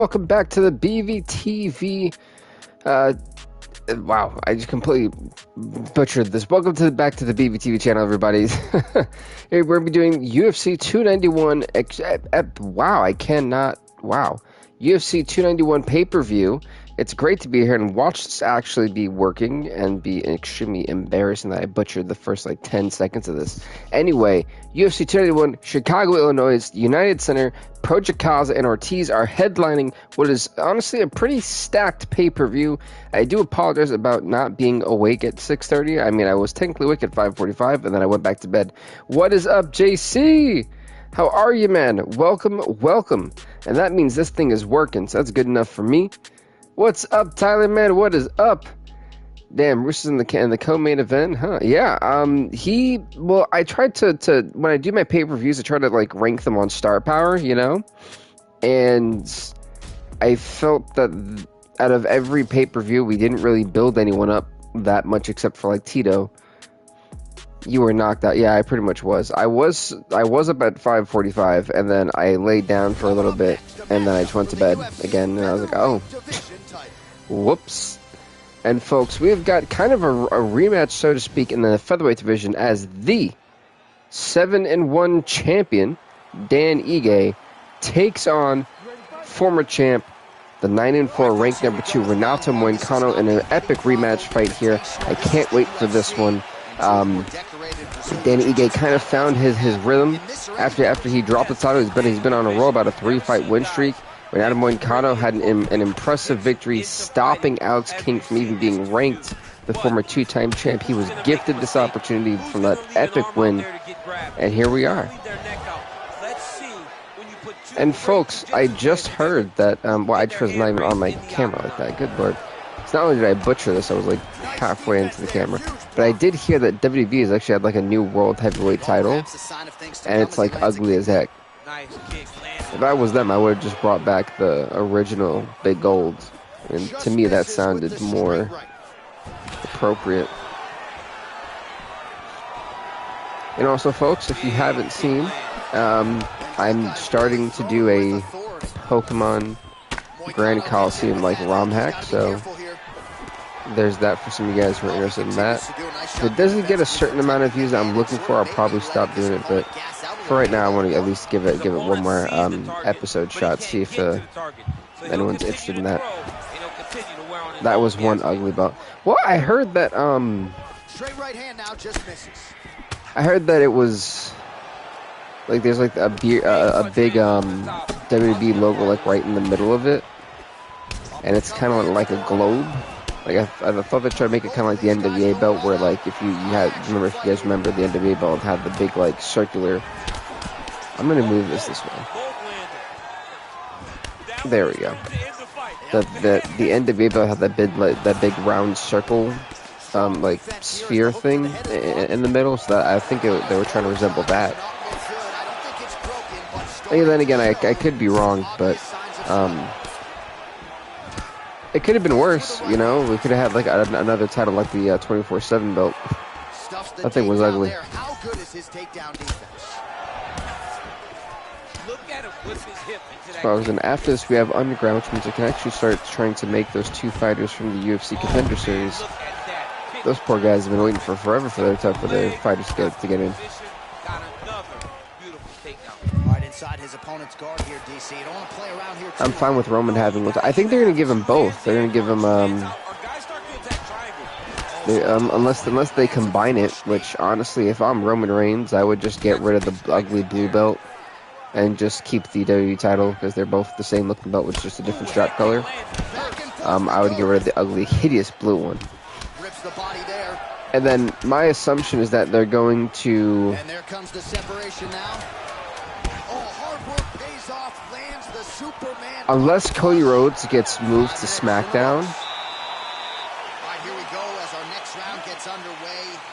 Welcome back to the BVTV. Wow, I just completely butchered this. Welcome to back to the BVTV channel, everybody. Here we're gonna be doing UFC 291. Wow, I cannot. Wow, UFC 291 pay-per-view. It's great to be here and watch this actually be working and be extremely embarrassing that I butchered the first like 10 seconds of this. Anyway, UFC 291, Chicago, Illinois, United Center, Procházka and Ortiz are headlining what is honestly a pretty stacked pay-per-view. I do apologize about not being awake at 6:30. I mean, I was technically awake at 5:45 and then I went back to bed. What is up, JC? How are you, man? Welcome, welcome. And that means this thing is working, so that's good enough for me. What's up, Tyler, man? What is up? Damn, Roos is in the co-main event, huh? Yeah, well, I tried to when I do my pay-per-views, I try to, like, rank them on star power, you know? And I felt that out of every pay-per-view, we didn't really build anyone up that much except for, like, Tito. You were knocked out. Yeah, I pretty much was. I was up at 5:45, and then I laid down for a little bit, and then I just went to bed again, and I was like, oh. Whoops. And folks, we've got kind of a rematch, so to speak, in the featherweight division as the 7-1 champion, Dan Ige, takes on former champ, the 9-4 ranked number 2, Renato Moicano, in an epic rematch fight here. I can't wait for this one. Dan Ige kind of found his rhythm after he dropped the title. He's been on a roll, about a 3-fight win streak. Renato Moicano had an impressive victory, stopping Alex King from even being ranked, the former 2-time champ. He was gifted this opportunity from that epic win, and here we are. And folks, I just heard that, well, I was not even on my camera like that, good lord. It's not only did I butcher this, I was like halfway into the camera, but I did hear that WWE has actually had like a new world heavyweight title, and it's like ugly as heck. If I was them, I would have just brought back the original Big Gold, and to me that sounded more appropriate. And also, folks, if you haven't seen, I'm starting to do a Pokemon Grand Coliseum like ROM hack, so there's that for some of you guys who are interested in that. If it doesn't get a certain amount of views that I'm looking for, I'll probably stop doing it, but for right now I want to at least give it one more episode shot, see if anyone's interested in that. That was one ugly belt. Well, I heard that it was like there's like a big WWE logo like right in the middle of it, and it's kind of like a globe. Like I thought they tried to make it kind of like the NWA belt, where like if you guys remember the NWA belt had the big like circular. I'm gonna move this way. There we go. The NWA belt had that big round circle, like sphere thing in the middle. So that I think they were trying to resemble that. And then again, I could be wrong, but it could have been worse, you know. We could have had like another title like the 24/7 belt. That thing was ugly. And after this, we have Underground, which means I can actually start trying to make those 2 fighters from the UFC Contender Series. Those poor guys have been waiting for forever for their fighters to get in. I'm fine with Roman having one. I think they're going to give him both. They're going to give him, unless they combine it, which honestly, if I'm Roman Reigns, I would just get rid of the ugly blue belt and just keep the WWE title, because they're both the same looking belt with just a different strap color. I would get rid of the ugly, hideous blue one. And then my assumption is that they're going to... And there comes the separation now. Unless Cody Rhodes gets moved to SmackDown,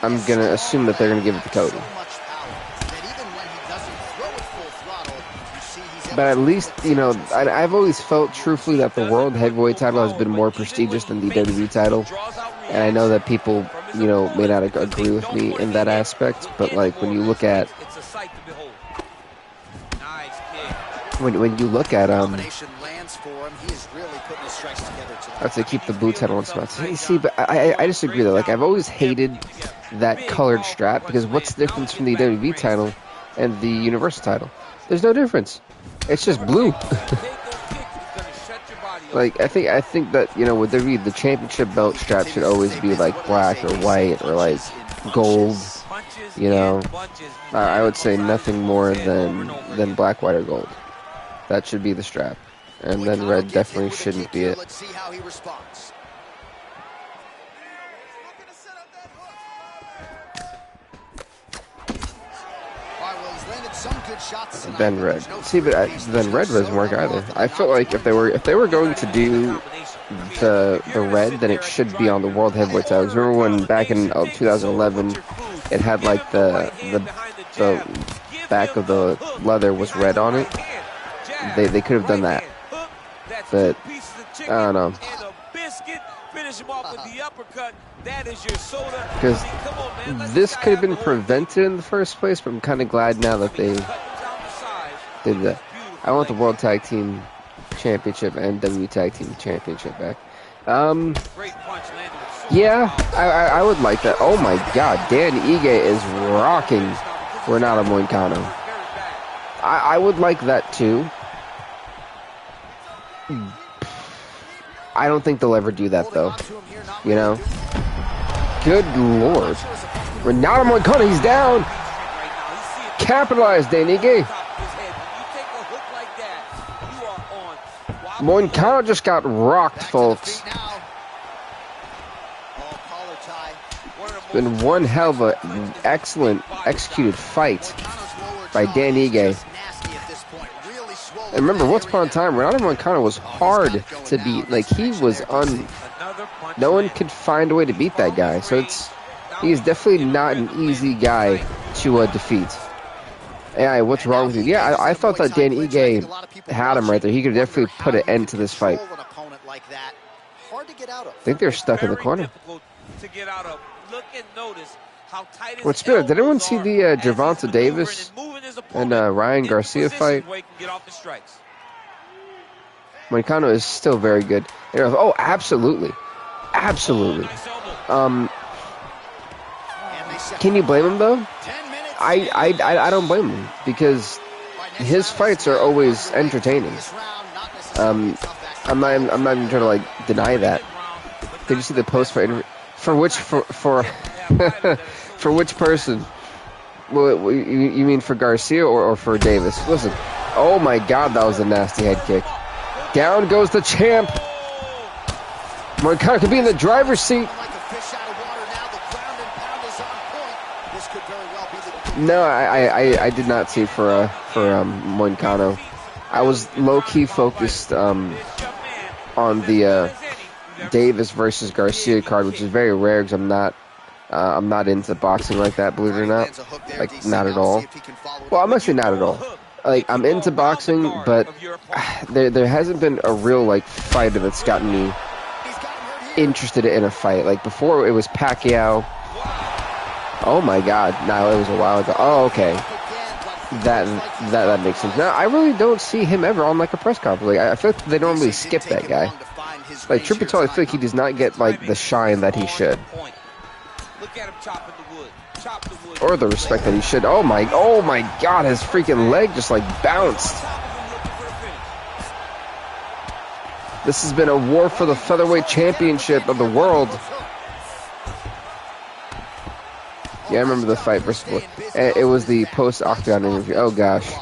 I'm going to assume that they're going to give it to Cody. But at least, you know, I've always felt truthfully that the World Heavyweight title has been more prestigious than the WWE title. And I know that people, you know, may not agree with me in that aspect, but like when you look at when you look at I'd say keep the blue title on SmackDown. See, but I disagree though. Like I've always hated that colored strap because what's the difference from the WWE title and the Universal title? There's no difference. It's just blue. Like I think that with the championship belt strap should always be like black or white or like gold. I would say nothing more than black, white, or gold. That should be the strap. And then red definitely shouldn't be it. Then red. See, but then red doesn't work either. I felt like if they were going to do the red, then it should be on the World Heavyweight titles. Remember when back in 2011, it had like the back of the leather was red on it. They could have done that, but I don't know. Because this could have been prevented in the first place, but I'm kind of glad now that they did that. I want the World Tag Team Championship and WWE Tag Team Championship back. Yeah, I would like that. Oh my God, Dan Ige is rocking Renato Moicano. I would like that too. I don't think they'll ever do that though. Good Lord. Renato Moicano, he's down. Capitalize, Dan Ige. Moicano just got rocked, folks. It's been one hell of an excellent executed fight by Dan Ige. And remember, once upon a time, Renato Moicano was hard to beat. Like, he was no one could find a way to beat that guy. So he's definitely not an easy guy to defeat. Yeah, what's wrong with you? Yeah, I thought that Dan Ige had him right there. He could definitely put an end to this fight. I think they're stuck in the corner. What's good? Did anyone see the Gervonta Davis and Ryan Garcia fight? Moicano is still very good. Oh, absolutely. Absolutely. Can you blame him, though? I don't blame him, because his fights are always entertaining. I'm not even trying to, like, deny that. Did you see the post-fight? For which person? Well, you mean for Garcia or for Davis? Listen, oh my God, that was a nasty head kick. Down goes the champ. Moicano could be in the driver's seat. No, I did not see for Moicano. I was low-key focused on the Davis versus Garcia card, which is very rare because I'm not into boxing like that, believe it or not. Like, not at all. Well, I'm actually not at all. Like, I'm into boxing, but there hasn't been a real, like, fighter that's gotten me interested in a fight. Like, before it was Pacquiao. Oh my God. No, it was a while ago. Oh, okay. That makes sense. Now, I really don't see him ever on, like, a press conference. Like, I feel like they normally skip that guy. Like, Triple H, I feel like he does not get, like, the shine that he should. Or the respect that he should. Oh my God, his freaking leg just, like, bounced. This has been a war for the featherweight championship of the world. Yeah, I remember the fight versus. It was the post-Octagon interview. Oh gosh.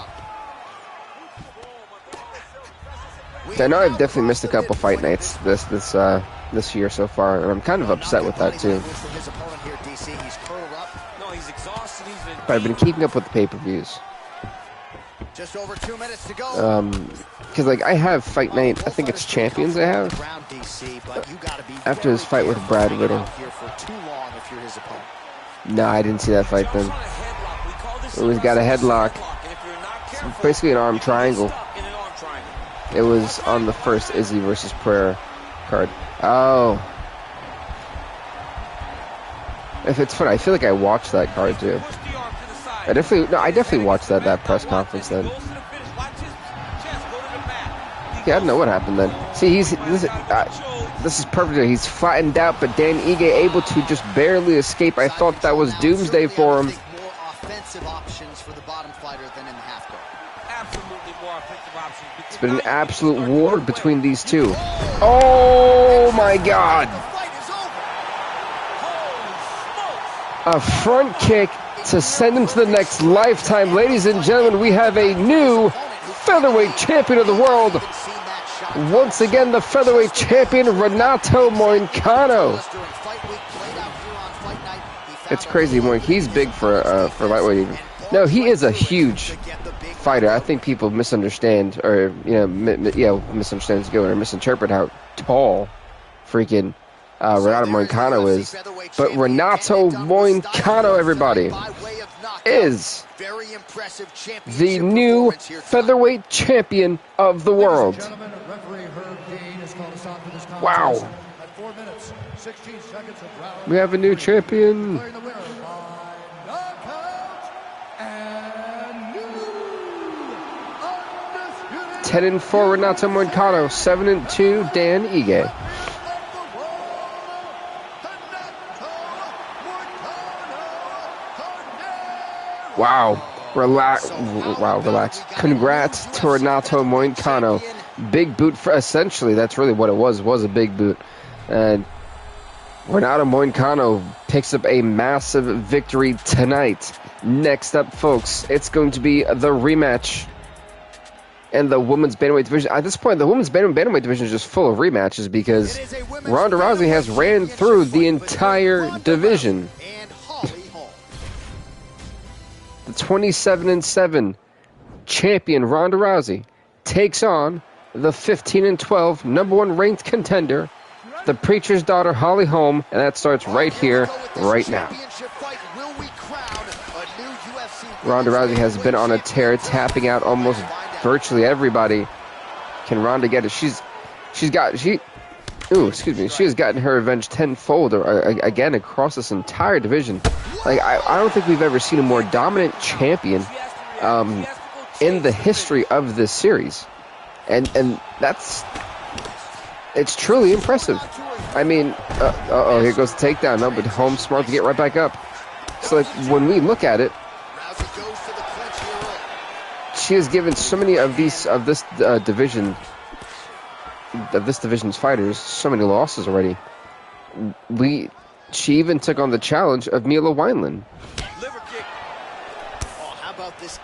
I know I've definitely missed a couple fight nights this year so far, and I'm kind of upset with that too. But I've been keeping up with the pay-per-views. Just over 2 minutes to go. Because, like, I have Fight Night, I think it's Champions I have. After his fight with Brad Riddle. No, I didn't see that fight then. He's got a headlock. It's basically an arm triangle. It was on the first Izzy versus Prayer card. Oh. If it's fun, I feel like I watched that card too. I definitely watched that press conference then. Okay, I don't know what happened then. See, this is perfect. He's flattened out, but Dan Ige able to just barely escape. I thought that was doomsday for him. More offensive options for the bottom fighter than in the half guard. Absolutely more offensive options. It's been an absolute war between these two. Oh my God! A front kick to send him to the next lifetime. Ladies and gentlemen, we have a new featherweight champion of the world. Once again, the featherweight champion, Renato Moicano. It's crazy, Moic. He's big for lightweight even. No, he is a huge fighter. I think people misunderstand, or misunderstand is good, or misinterpret how tall freaking Renato Moicano is. But Renato Moicano, everybody, is the new featherweight champion of the world. Wow. We have a new champion. 10-4 Renato Moicano, 7-2 Dan Ige. Wow. Relax. Wow, relax. Congrats to Renato Moicano. Big boot for, essentially, that's really what it was a big boot. And Renato Moicano picks up a massive victory tonight. Next up, folks, it's going to be the rematch in the women's bantamweight division. At this point, the women's bantamweight division is just full of rematches because Ronda Rousey has ran through the entire division. The 27-7 champion Ronda Rousey takes on the 15-12 #1 ranked contender, the preacher's daughter Holly Holm, and that starts right here, right now. Ronda Rousey has been on a tear, tapping out almost virtually everybody. Can Ronda get it? She has gotten her revenge tenfold, or again across this entire division. Like I don't think we've ever seen a more dominant champion in the history of this series, and it's truly impressive. I mean, here goes the takedown. No, but Holmes smart to get right back up. So like when we look at it, she has given so many of this division's fighters so many losses already. She even took on the challenge of Mila Wineland.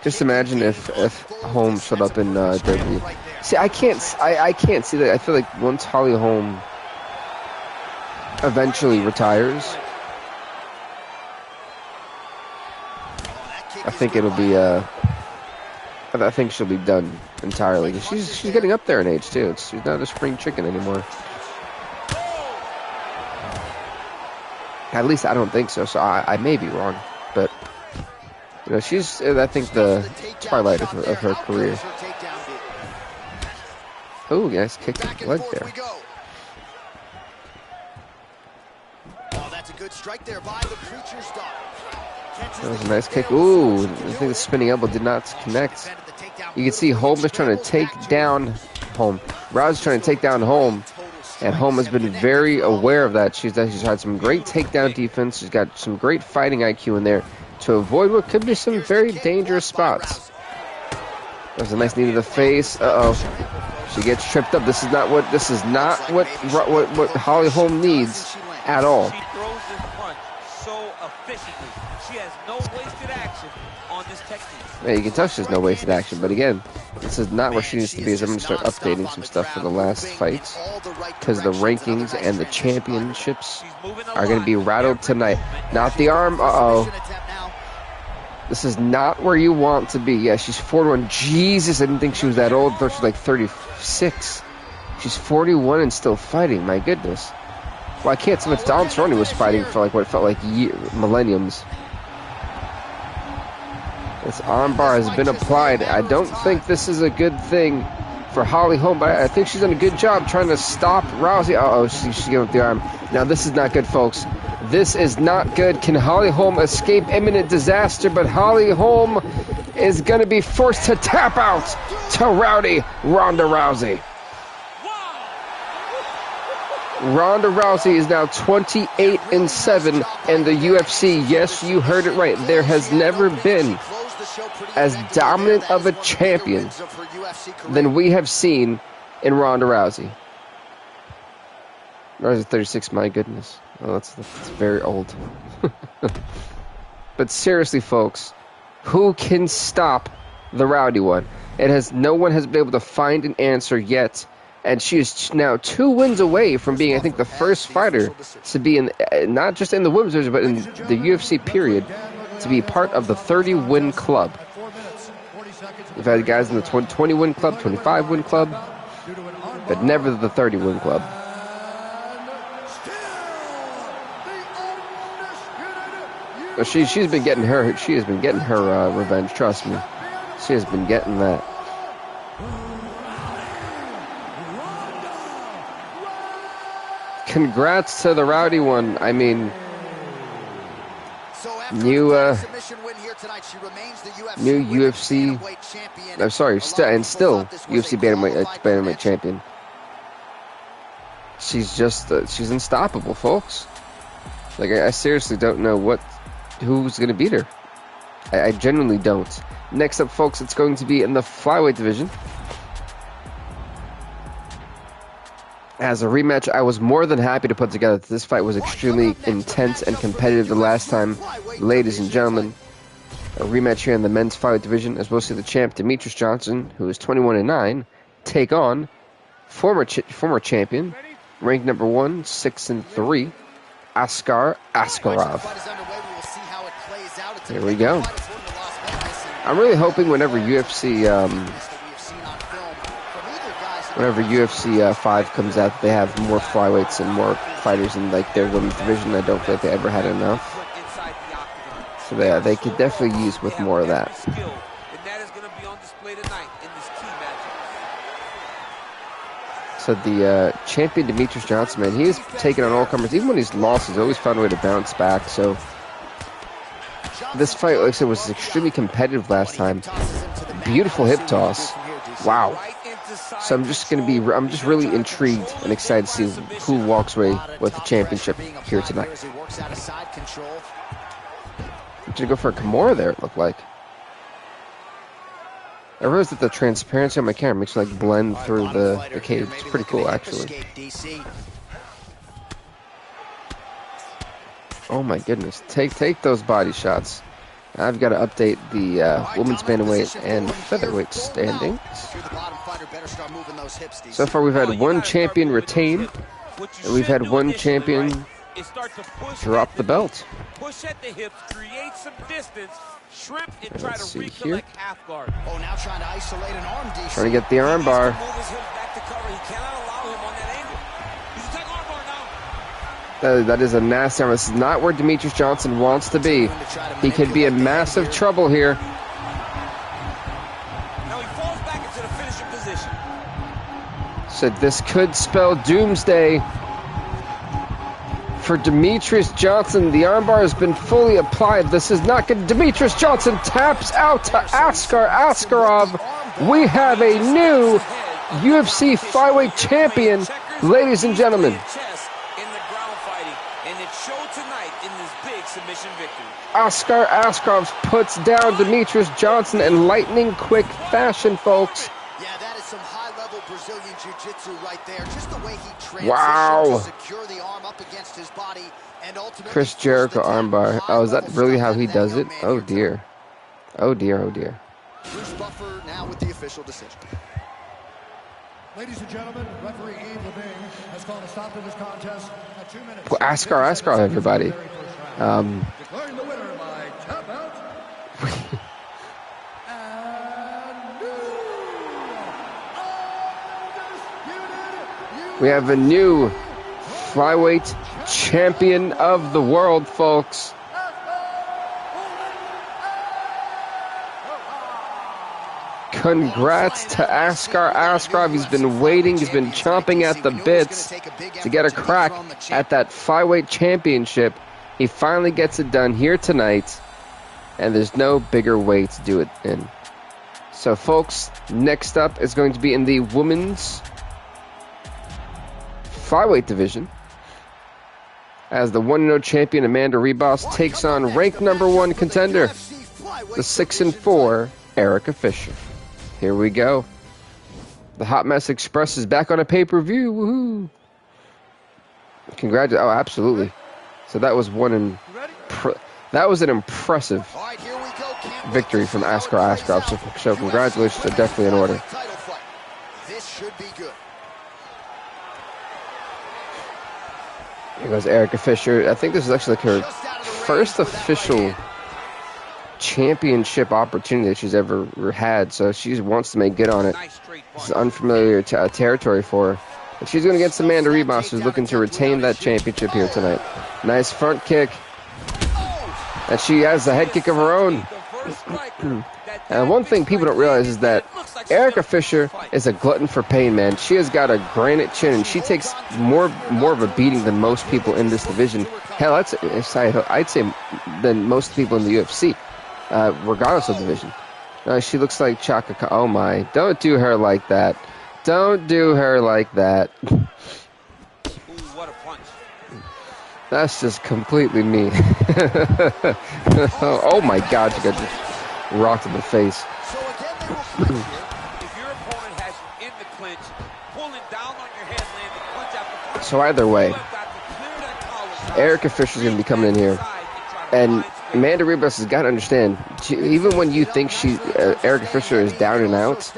Just imagine if Holmes showed up in WWE. See, I can't see that. I feel like once Holly Holm eventually retires, I think it'll be I think she'll be done entirely. She's getting up there in age too. She's not a spring chicken anymore. At least I don't think so. So I may be wrong, but you know, she's I think the twilight of her career. Oh, nice kick to the leg there. That was a nice kick. Ooh, I think the spinning elbow did not connect. You can see Holm is trying to take down Holm. Rousey's trying to take down Holm, and Holm has been very aware of that. She's had some great takedown defense. She's got some great fighting IQ in there to avoid what could be some very dangerous spots. That was a nice knee to the face. She gets tripped up. This is not what Holly Holm needs at all. She throws this punch so efficiently. She has no wasted action on this technique. Yeah, you can tell she's no wasted action, but again, this is not where she needs to be. So I'm going to start updating some stuff for the last fights, because the rankings and the championships are going to be rattled tonight. Not the arm. This is not where you want to be. Yeah, she's 41. Jesus, I didn't think she was that old. I thought she was like 36. She's 41 and still fighting. My goodness. Well, I can't say much. Don Cerrone was fighting for like what felt like millenniums. This armbar has been applied. I don't think this is a good thing for Holly Holm, but I think she's done a good job trying to stop Rousey. She's giving up the arm. Now, this is not good, folks. This is not good. Can Holly Holm escape imminent disaster? But Holly Holm is going to be forced to tap out to Ronda Rousey. Ronda Rousey is now 28-7 in the UFC. Yes, you heard it right. There has never been as dominant of a champion than we have seen in Ronda Rousey. Rousey 36, my goodness. Oh, that's very old. But seriously, folks, who can stop the Rowdy one? No one has been able to find an answer yet. And she is now 2 wins away from being, I think, the first fighter to be in, not just in the women's division, but in the UFC period, to be part of the 30-win club. We've had guys in the 20-win club, 25-win club, but never the 30-win club. But she's been getting her revenge. Trust me, she has been getting that. Congrats to the Rowdy one. I mean, new UFC. I'm sorry, still UFC bantamweight champion. She's just she's unstoppable, folks. Like I seriously don't know who's gonna beat her. I genuinely don't. Next up, folks, it's going to be in the flyweight division. As a rematch, I was more than happy to put together. This fight was extremely intense and competitive the last time. Ladies and gentlemen, a rematch here in the men's flyweight division, as we'll see the champ Demetrius Johnson, who is 21-9, take on former champion, ranked number 1, 6-3, Askar Askarov. Here we go. I'm really hoping whenever UFC 5 comes out, they have more flyweights and more fighters in like their women's division. I don't feel like they ever had enough. So they could definitely use with more of that. So the champion Demetrius Johnson, man, he is taking on all comers. Even when he's lost, he's always found a way to bounce back. So this fight, like I said, was extremely competitive last time. Beautiful hip toss. Wow. So I'm just really intrigued and excited to see who walks away with the championship here tonight. I'm gonna go for a Kimura there, it looked like. I realized that the transparency on my camera makes it like blend through the cage. It's pretty cool, actually. Oh my goodness. Take those body shots. I've got to update the women's bantamweight and featherweight standings. So far we've had one champion retain, and we've had one champion drop the belt. Let's see here. Trying to get the arm bar. That is a nasty arm. This is not where Demetrius Johnson wants to be. He could be in massive trouble here. Now he falls back into the finishing position. So this could spell doomsday for Demetrius Johnson. The armbar has been fully applied. This is not good. Demetrius Johnson taps out to Askar Askarov. We have a new UFC flyweight champion, ladies and gentlemen. Askar Askarov puts down Demetrius Johnson in lightning-quick fashion, folks. Yeah, that is some high-level Brazilian jiu-jitsu right there. Just the way he wow. to secure the arm up against his body and ultimately Chris Jericho armbar. Oh, is that really how he does it? Oh dear. Oh dear, oh dear. Bruce Buffer now with the official decision. Ladies and gentlemen, referee Yves Levine has called a stop to this contest at 2 minutes. Well, Askar Askarov, everybody. Declaring the winner by tap out. We have a new flyweight champion of the world, folks. Congrats to Askar Askarov. He's been waiting. He's been chomping at the bits to get a crack at that flyweight championship. He finally gets it done here tonight, and there's no bigger way to do it in. So, folks, next up is going to be in the women's flyweight division, as the 1-0 champion Amanda Ribas takes on ranked #1 contender, the 6-4 Erica Fisher. Here we go. The Hot Mess Express is back on a pay-per-view. Woohoo! Congratulations! Oh, absolutely. So that was that was an impressive victory from Askar Askarov. So congratulations are definitely in order. This should be good. Here goes Erica Fisher. I think this is actually like her first official championship opportunity that she's ever had, so she wants to make good on it. This is unfamiliar territory for her. But she's going against Amanda Ribas, who's looking to retain that championship here tonight. Nice front kick. And she has a head kick of her own. And one thing people don't realize is that Erica Fisher is a glutton for pain, man. She has got a granite chin, and she takes more of a beating than most people in this division. Hell, I'd say than most people in the UFC, regardless of division. She looks like Chaka. Oh my! Don't do her like that. Don't do her like that. Ooh, what a punch. That's just completely me. Oh my God, she got just rocked in the face. So again, they will clinch here. If your opponent has you in the clinch, pulling down on your head, landing punch after punch. So either way, You have got to clear that collar. Erica Fisher's going to be coming in here. And Amanda Ribas has got to understand, even when you think Erica Fisher is down and out,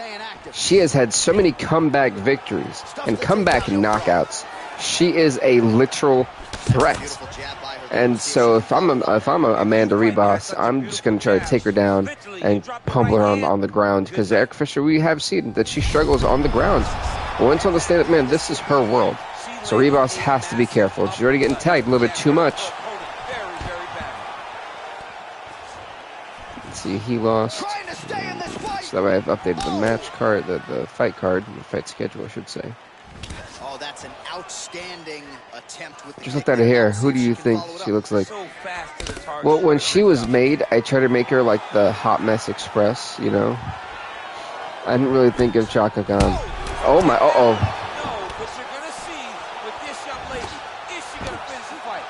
she has had so many comeback victories and comeback knockouts. She is a literal threat. And so if I'm Amanda Ribas, I'm just going to try to take her down and pummel her on the ground, because Erica Fisher, we have seen that she struggles on the ground. But once on the stand-up, man, this is her world. So Ribas has to be careful. She's already getting tagged a little bit too much. See, he lost. So that way I've updated the match card, the fight card, the fight schedule, I should say. Oh, that's an outstanding attempt with the Just looked at her hair. Who do you think she looks like? Well, when she was made, I tried to make her like the Hot Mess Express, you know? I didn't really think of Chaka Khan. Oh my, uh-oh. No, but you're going to see with this young lady, is she going to finish the fight?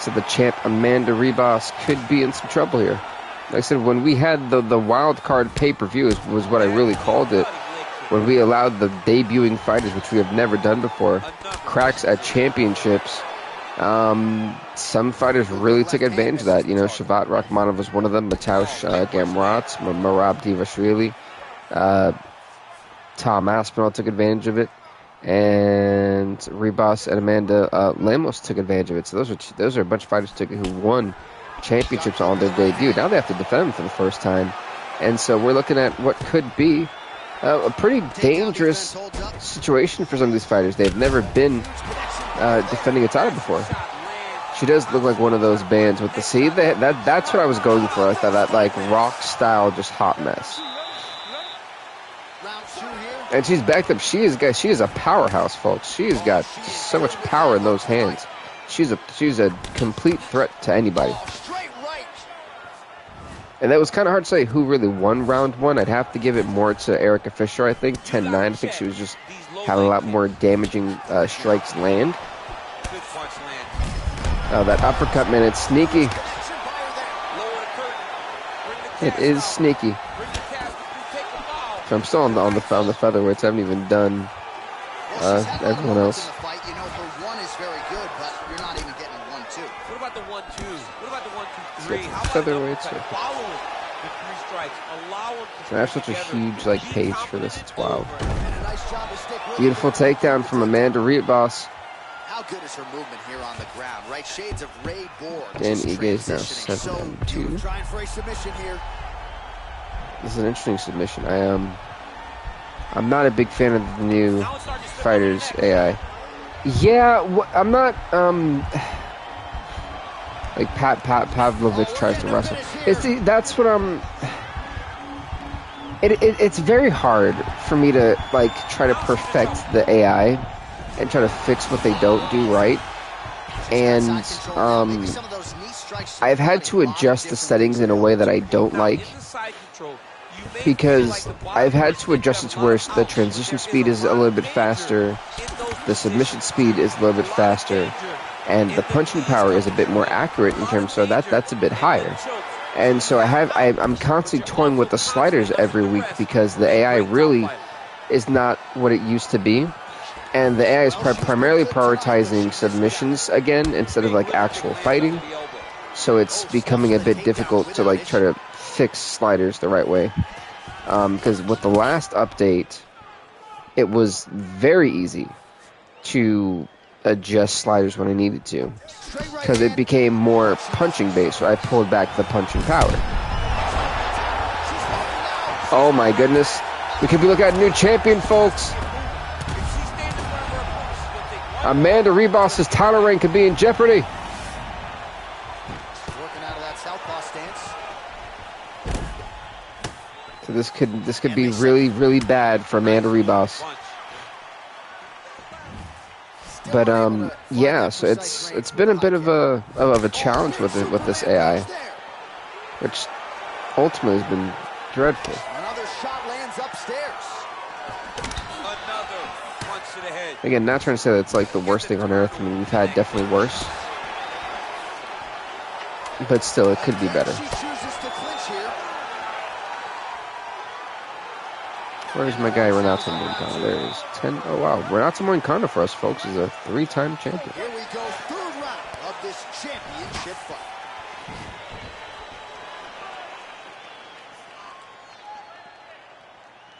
So the champ Amanda Ribas could be in some trouble here. Like I said, when we had the wild card pay-per-view was what I really called it. When we allowed the debuting fighters, which we have never done before, cracks at championships, some fighters really took advantage of that. You know, Shavat Rakhmonov was one of them, Mateusz Gamrot, Merab Divashvili, Tom Aspinall took advantage of it, and Ribas and Amanda Lemos took advantage of it. So those are a bunch of fighters who won championships on their debut. Now they have to defend them for the first time. And so we're looking at what could be a pretty dangerous situation for some of these fighters. They've never been defending a title before. She does look like one of those bands with the C. That's what I was going for. I thought that like rock style, just hot mess. And she's backed up. She is a powerhouse, folks. She has got so much power in those hands. She's a complete threat to anybody. And that was kind of hard to say who really won round one. I'd have to give it more to Erica Fisher, I think. 10-9. I think she was just had a lot more damaging strikes land. That uppercut, man, it's sneaky. It is sneaky. So I'm still on the featherweights. I haven't even done everyone else. What about the 1-2? What about the 1-2-3? How about featherweights? following the 3 strikes? Allow them to I have such a huge pace for this. It's wild. Beautiful takedown from Amanda Ribas. How good is her movement here on the ground, right? Shades of Ray Borg. Dan Ige is now 7-2. Trying for a submission here. This is an interesting submission. I'm not a big fan of the new fighters AI. Yeah, I'm not. Like Pavlovich tries to wrestle. That's what I'm. It's very hard for me to try to perfect the AI and try to fix what they don't do right. And I've had to adjust the settings in a way that I don't like. because I've had to adjust it to where the transition speed is a little bit faster, the submission speed is a little bit faster, and the punching power is a bit more accurate in terms, so that's a bit higher. And so I'm constantly toying with the sliders every week because the AI really is not what it used to be. And the AI is primarily prioritizing submissions again instead of like actual fighting. So it's becoming a bit difficult to like try to fix sliders the right way. Because with the last update, it was very easy to adjust sliders when I needed to. Because it became more punching based, so I pulled back the punching power. Oh my goodness. We could be looking at a new champion, folks. Amanda Ribas's title reign could be in jeopardy. Working out of that southpaw stance. So this could be really, really bad for Amanda Ribas. But yeah, so it's been a bit of a challenge with this AI, which ultimately has been dreadful. Another shot lands upstairs. Another punch to the head. Again, not trying to say that it's like the worst thing on earth. I mean, we've had definitely worse, but still, it could be better. She chooses to clinch here. Where's my guy Renato Moicano? There he is. 10. Oh wow, Renato Moicano for us folks is a 3-time champion. Here we go, third round of this championship fight.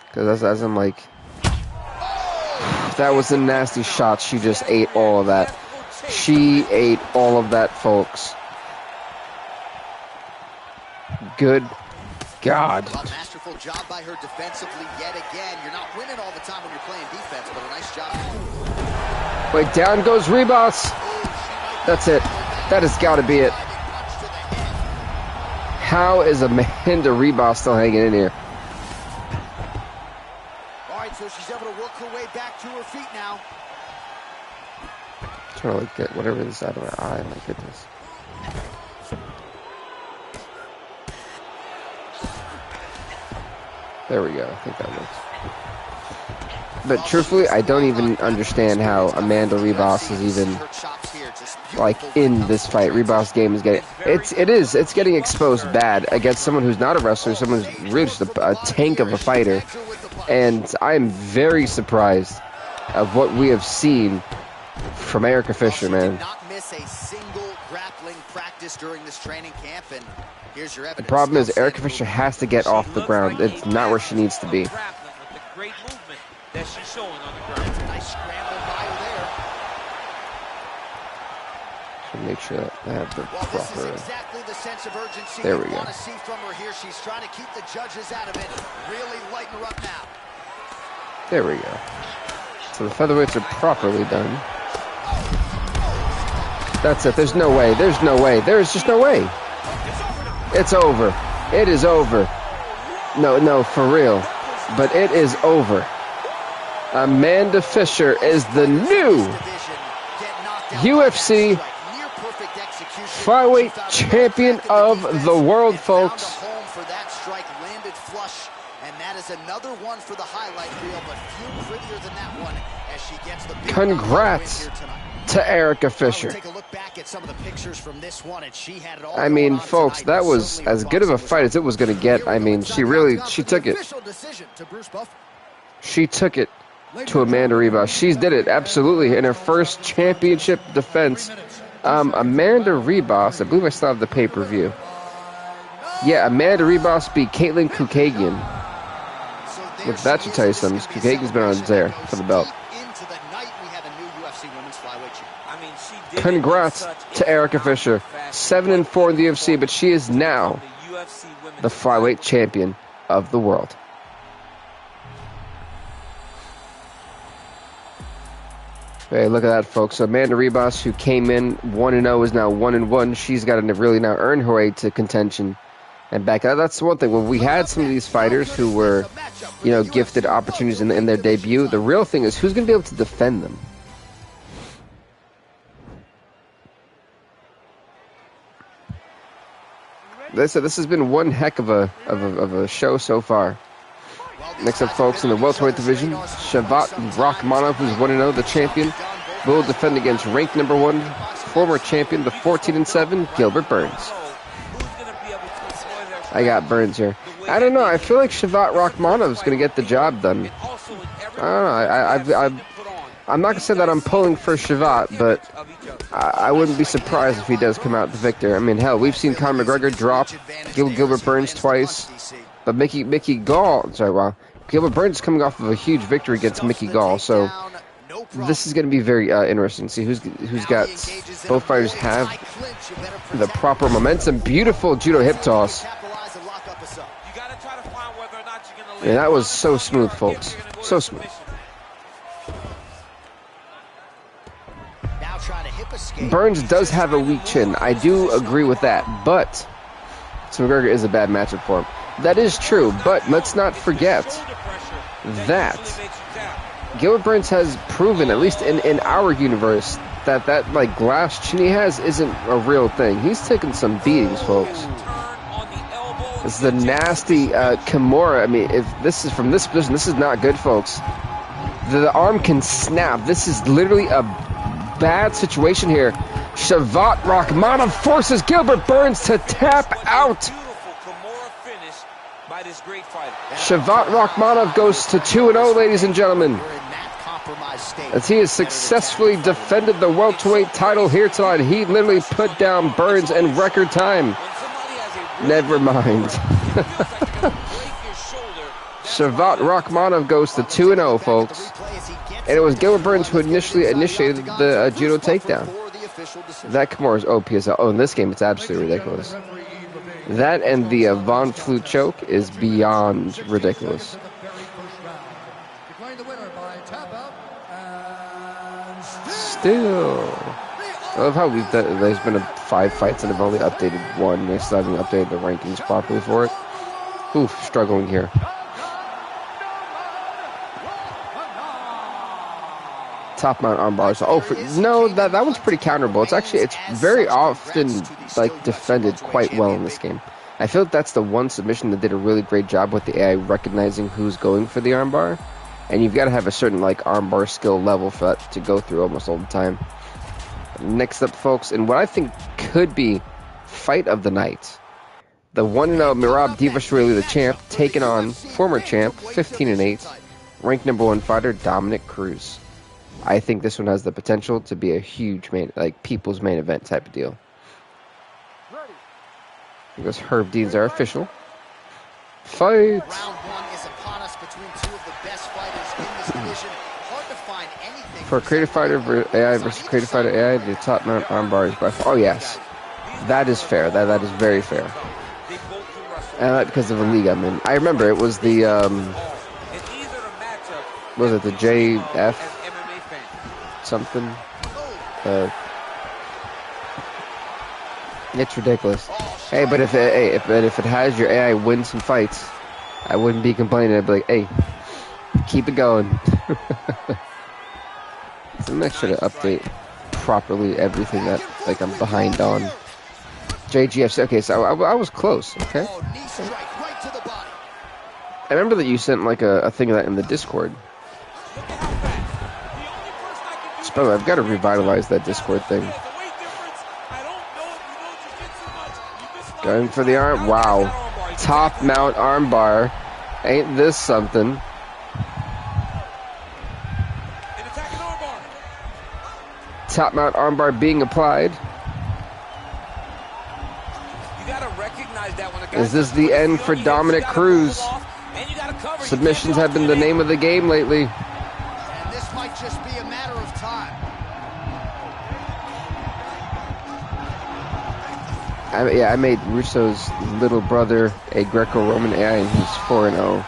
Because as I'm like, that was a nasty shot. She just ate all of that. She ate all of that, folks. Good God. A masterful job by her defensively yet again. You're not winning all the time when you're playing defense, but a nice job. Wait, down goes Ribas. That's it. That has got to be it. How is Amanda Ribas still hanging in here? All right, so she's able to work her way back to her feet now. Trying to like get whatever this out of her eye. My goodness. There we go. I think that works. But truthfully, I don't even understand how Amanda Ribas is even like in this fight. Ribas' game is getting it's getting exposed bad against someone who's not a wrestler, someone who's really just a tank of a fighter. And I'm very surprised of what we have seen from Erica Fisher, man. Did not miss a single grappling practice during this training camp, and here's your evidence. The problem is Erica Fisher has to get off the ground. It's not where she needs to be. With the great movement that she's showing on the ground. Nice scramble by her there. So make sure that I have the Well, this is proper. exactly the sense of urgency There we we go. want to see from her here. She's trying to keep the judges out of it. Really lighten her up now. There we go. So the featherweights are properly done. That's it. There's no way. There's no way. There's just no way. It's over. It is over. No, for real. But it is over. Amanda Fisher is the new UFC flyweight champion of the world, folks. Another one for the highlight reel, but few prettier than that one as she gets the big Congrats to Erica Fisher. Take a look back at some of the pictures from this one, and she had it all. I mean, folks, that was as good of a fight as it was going to get. I mean, she took it. She took it to Amanda Ribas. She did it, absolutely, in her first championship defense. Amanda Ribas, I believe I still have the pay-per-view. Yeah, Amanda Ribas beat Caitlin Kukagian. Which that should tell you something. Kukagian's been on there for the belt. Congrats to Erica Fisher. 7-4 in the UFC, but she is now the flyweight champion of the world. Hey, look at that, folks. So Amanda Ribas, who came in 1-0, is now 1-1. She's got to really now earn her way to contention. And back out. That's one thing. When we had some of these fighters who were, gifted opportunities in their debut, the real thing is who's going to be able to defend them. This has been one heck of a show so far. Next up, folks, in the welterweight division, Shavkat Rakhmonov, who's 1-0, the champion, will defend against ranked number 1, former champion, the 14-7, Gilbert Burns. I got Burns here. I don't know. I feel like Shavkat Rakhmonov is going to get the job done. I don't know. I'm not going to say that I'm pulling for Shavkat, but I wouldn't be surprised if he does come out the victor. I mean, hell, we've seen Conor McGregor drop Gilbert Burns twice, but Mickey Gall, Gilbert Burns is coming off of a huge victory against Mickey Gall, so this is going to be very interesting to see who's got. Both fighters have the proper momentum. Beautiful judo hip toss. Yeah, that was so smooth, folks. So smooth. Burns does have a weak chin. I do agree with that, but McGregor is a bad matchup for him. That is true, but let's not forget that Gilbert Burns has proven, at least in our universe, that like glass chin he has isn't a real thing. He's taken some beatings, folks. This is a nasty Kimura. I mean, if this is from this position, this is not good, folks. The arm can snap. This is literally a bad situation here. Shavkat Rakhmonov forces Gilbert Burns to tap out. Shavkat Rakhmonov goes to 2-0, ladies and gentlemen, as he has successfully defended the welterweight title here tonight. He literally put down Burns in record time. Never mind. Shavkat Rakhmonov goes to 2-0, folks. And it was Gilbert Burns who initially initiated the judo takedown. That Kimura's OPSL. Oh, in this game, it's absolutely ridiculous. That and the Von Flute choke is beyond ridiculous. Still, I love how there's been 5 fights and I've only updated 1. They still haven't updated the rankings properly for it. Oof, struggling here. Top mount arm bars. Oh, no, that one's pretty counterable. It's very often like defended quite well in this game. I feel like that's the one submission that did a really great job with the AI recognizing who's going for the armbar, and you've got to have a certain like armbar skill level for that to go through almost all the time. Next up, folks, in what I think could be fight of the night, the 1-0 Merab Dvalishvili, the champ, taking on former champ, 15-8, ranked number 1 fighter Dominic Cruz. I think this one has the potential to be a huge people's main event type of deal. Because Herb Dean's our official. Fight! Round 1 is upon us between 2 of the best fighters in this division. Hard to find anything for a creative fighter AI versus creative fighter AI, the top mount armbar is by far. Oh yes, that is fair. That is very fair. Because of the league I'm in. I remember it was the was it the JF something? It's ridiculous. Hey, but if it has your AI win some fights, I wouldn't be complaining. I'd be like, hey, keep it going. So make sure to update properly everything that I'm behind on. JGFC. Okay, so I was close. Okay. I remember that you sent a thing of that in the Discord. So I've got to revitalize that Discord thing. Going for the arm. Wow. Top mount armbar. Ain't this something? Top mount armbar being applied. Is this the end for Dominic Cruz? Submissions have been the name of the game lately. And this might just be a matter of time. I made Russo's little brother a Greco-Roman AI, and he's 4-0.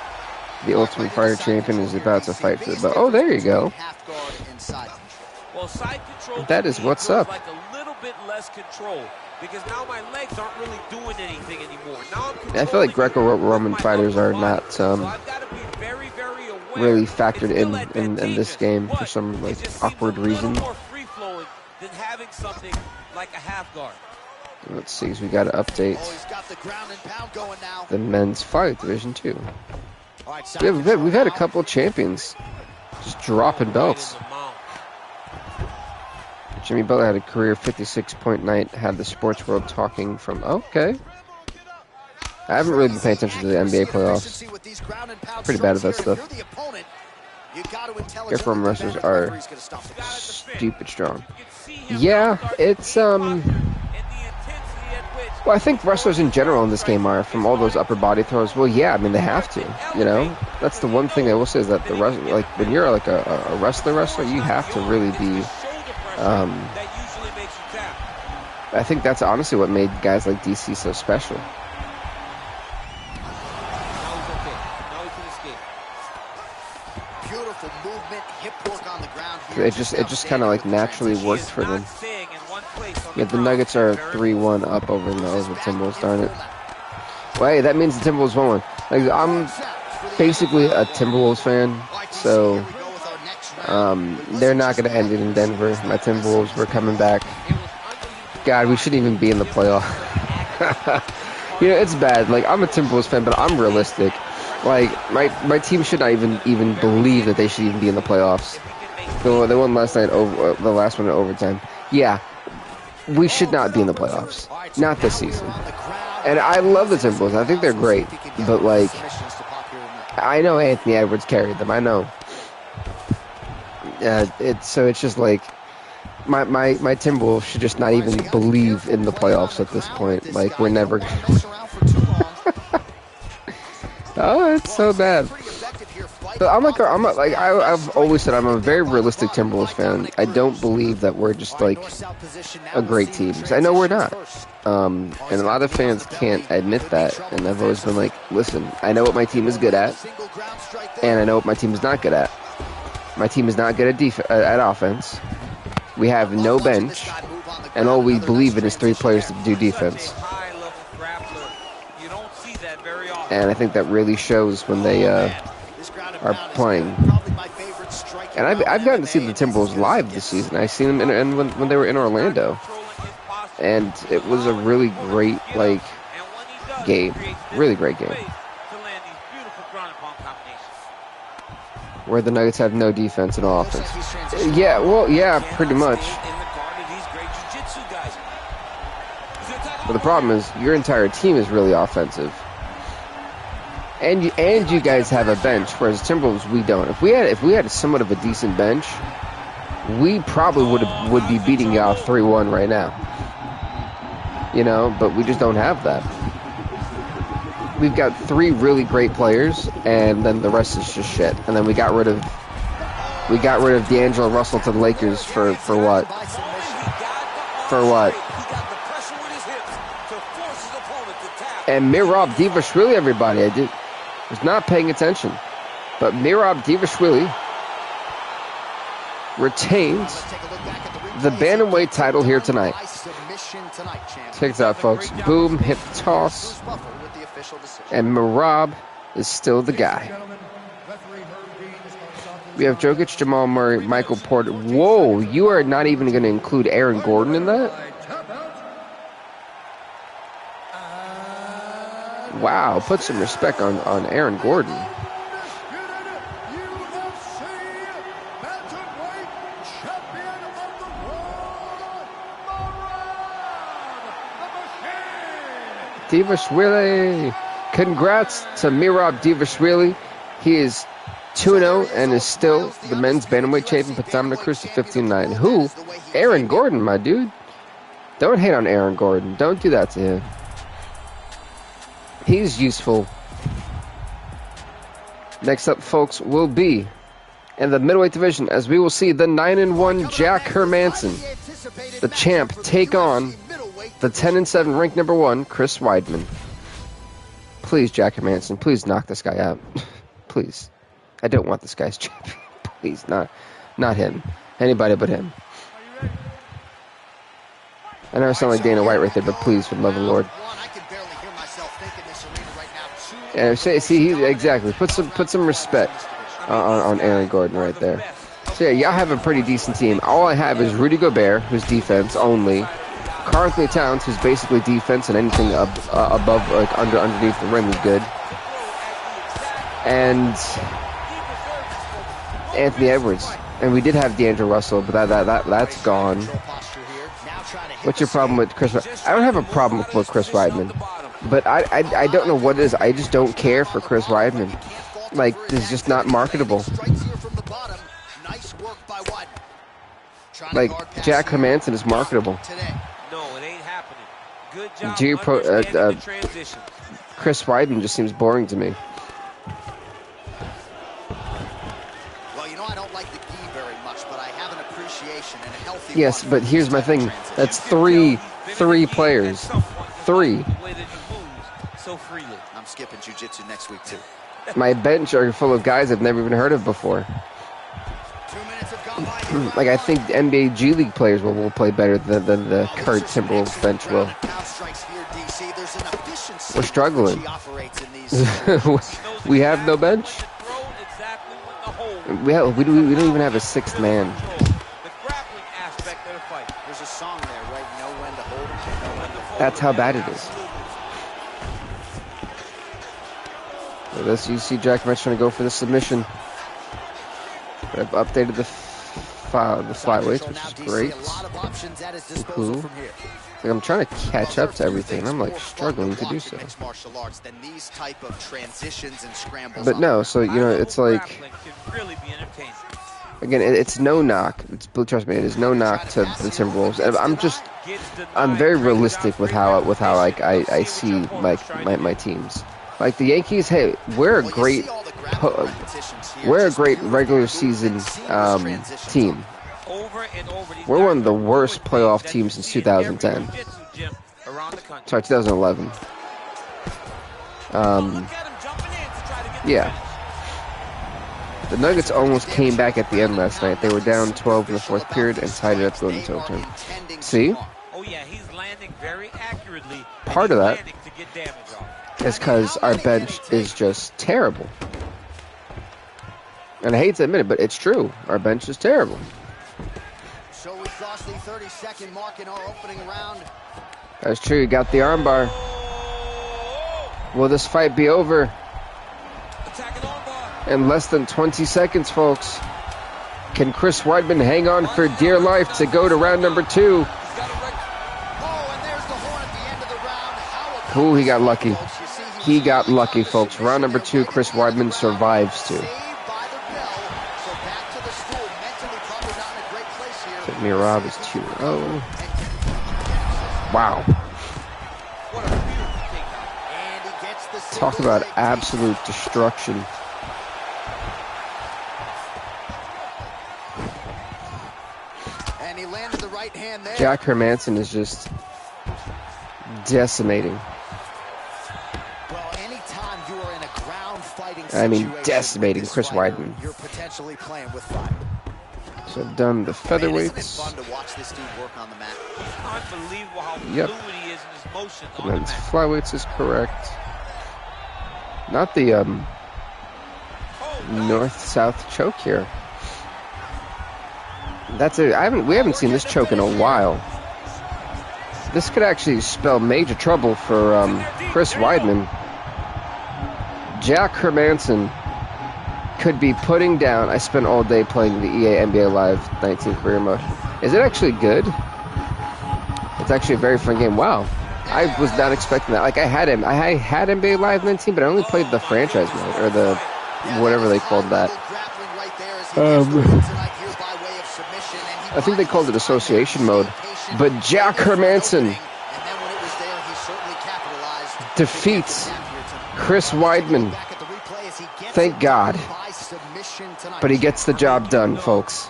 The Ultimate Fighter champion is about to fight for the belt. Oh, there you go. That is what's up. Like a little bit less control because now my legs aren't really doing anything anymore. Now I feel like Greco-Roman fighters are not really factored in this game for some awkward reason. More free flowing than having something like a half guard. Let's see, so we got to update Oh, he's got the ground and pound going now. the men's fight division 2. All right, We've had a couple of champions just dropping belts. Jimmy Butler had a career 56-point night, had the sports world talking from, okay. I haven't really been paying attention to the NBA playoffs. Pretty bad at that stuff. Airform wrestlers are stupid strong. Yeah, it's, well, I think wrestlers in general in this game are, from all those upper body throws. Well, yeah, I mean, they have to, you know? That's the one thing I will say is that the wrestler, like, when you're like a wrestler, you have to really be, I think that's honestly what made guys like DC so special. Beautiful movement, hip work on the ground here. It just kind of like naturally worked for them. Yeah, the Nuggets are 3-1 up over the Timberwolves, darn it. Well, hey, that means the Timberwolves won. Like, I'm basically a Timberwolves fan, so they're not going to end it in Denver. My Timberwolves were coming back. God, we shouldn't even be in the playoff. You know, it's bad. Like, I'm a Timberwolves fan, but I'm realistic. Like, my team should not even believe that they should even be in the playoffs. They won last night, the last one in overtime. Yeah, we should not be in the playoffs. Not this season. And I love the Timberwolves. I think they're great. But, like, I know Anthony Edwards carried them. I know. So it's just like, my Timberwolves should just not even believe in the playoffs at this point. Like, we're never... Oh, it's so bad. But I've always said I'm a very realistic Timberwolves fan. I don't believe that we're just like a great team, because I know we're not. And a lot of fans can't admit that. And I've always been like, listen, I know what my team is good at, and I know what my team is not good at. My team is not good at offense. We have no bench, and all we believe in is 3 players to do defense. And I think that really shows when they are playing. And I've gotten to see the Timberwolves live this season. I've seen them when they were in Orlando, and it was a really great game, really great game. Where the Nuggets have no defense and all offense. Yeah, well, yeah, pretty much. But the problem is your entire team is really offensive. And you guys have a bench, whereas Timberwolves we don't. If we had somewhat of a decent bench, we probably would be beating y'all 3-1 right now. You know, but we just don't have that. We've got 3 really great players, and then the rest is just shit. And then we got rid of D'Angelo Russell to the Lakers for what? For what? And Mirab Divashvili, everybody, was not paying attention, but Mirab Divashvili retains the bantamweight title here tonight. Check this out, folks. Boom, hip toss, and Mirab is still the guy. We have Jokic, Jamal Murray, Michael Porter. Whoa, you are not even going to include Aaron Gordon in that? Wow, put some respect on Aaron Gordon. Divashvili. Congrats to Mirab Divashvili. He is 2-0 and is still the men's bantamweight champion. Patamna Cruz to 15-9. Who? Aaron Gordon, my dude. Don't hate on Aaron Gordon. Don't do that to him. He's useful. Next up, folks, will be in the middleweight division, as we will see the 9-1 Jack Hermanson, the champ, take on the 10-7 ranked number 1 Chris Weidman. Please, Jack Hermanson, please knock this guy out. Please. I don't want this guy's champion. Please, not him. Anybody but him. I know I sound like Dana White right there, but please, for the love of the Lord. Yeah, exactly. Put some respect on Aaron Gordon right there. So yeah, y'all have a pretty decent team. All I have is Rudy Gobert, who's defense only. Karl Anthony Towns, who's basically defense and anything above, like underneath the rim is good. And Anthony Edwards. And we did have D'Angelo Russell, but that's gone. What's your problem with Chris? I don't have a problem with Chris Weidman, but I don't know what it is. I just don't care for Chris Weidman. Like, this is just not marketable. Like, Jack Hermanson is marketable. No, it ain't happening. Good job. Chris Weidman just seems boring to me. Well, you know, I don't like the gi very much, but I have an appreciation and a healthy. Yes, but here's my thing. That's three players. Three. So freely. I'm skipping jiu-jitsu next week too. My bench are full of guys I've never even heard of before. 2 minutes have gone by. Like, I think NBA G League players will play better than the current Timberwolves bench will. We're struggling. We have no bench. We don't even have a sixth man. There's a song there, right? Know when to hold him. That's how bad it is. This, you see Jack Metch trying to go for the submission. But I've updated the flyweights, which is great. Cool. Like, I'm trying to catch up to everything. I'm like struggling to do so. But no, so you know, it's like, again, it's no knock. Trust me, it is no knock to the Timberwolves. I'm very realistic with how like I see like my teams. Like the Yankees, hey, we're a great regular season team. We're one of the worst playoff teams since 2010. Sorry, 2011. Yeah. The Nuggets almost came back at the end last night. They were down 12 in the fourth period and tied it up going into overtime. See? Part of that is because our bench is just terrible. And I hate to admit it, but it's true. Our bench is terrible. So we crossed the 30-second mark in our opening round. That's true. You got the armbar. Will this fight be over in less than 20 seconds, folks? Can Chris Weidman hang on for dear life to go to round number 2? Ooh, he got lucky. He got lucky, folks. Round number 2, Chris Weidman survives to. Mirab is 2-0. Wow. Talk about absolute destruction. And he landed the right hand there. Jack Hermanson is just decimating. Well, anytime you are in a ground fighting decimating Chris Weidman. You're potentially playing with fire. So I've done the featherweights. Fun to watch this dude work on the mat. Unbelievable how yep. fluid he is in his motion And then flyweights is correct. Not the north-south choke here. That's it. We haven't seen this choke in a while. This could actually spell major trouble for Chris Weidman. Jack Hermanson could be putting down. I spent all day playing the EA NBA Live 19 career mode. Is it actually good? It's actually a very fun game. Wow. I was not expecting that. Like, I had NBA Live 19, but I only played the franchise mode, or the whatever they called that. I think they called it association mode. But Jack Hermanson defeats Chris Weidman. Thank God. But he gets the job done, folks.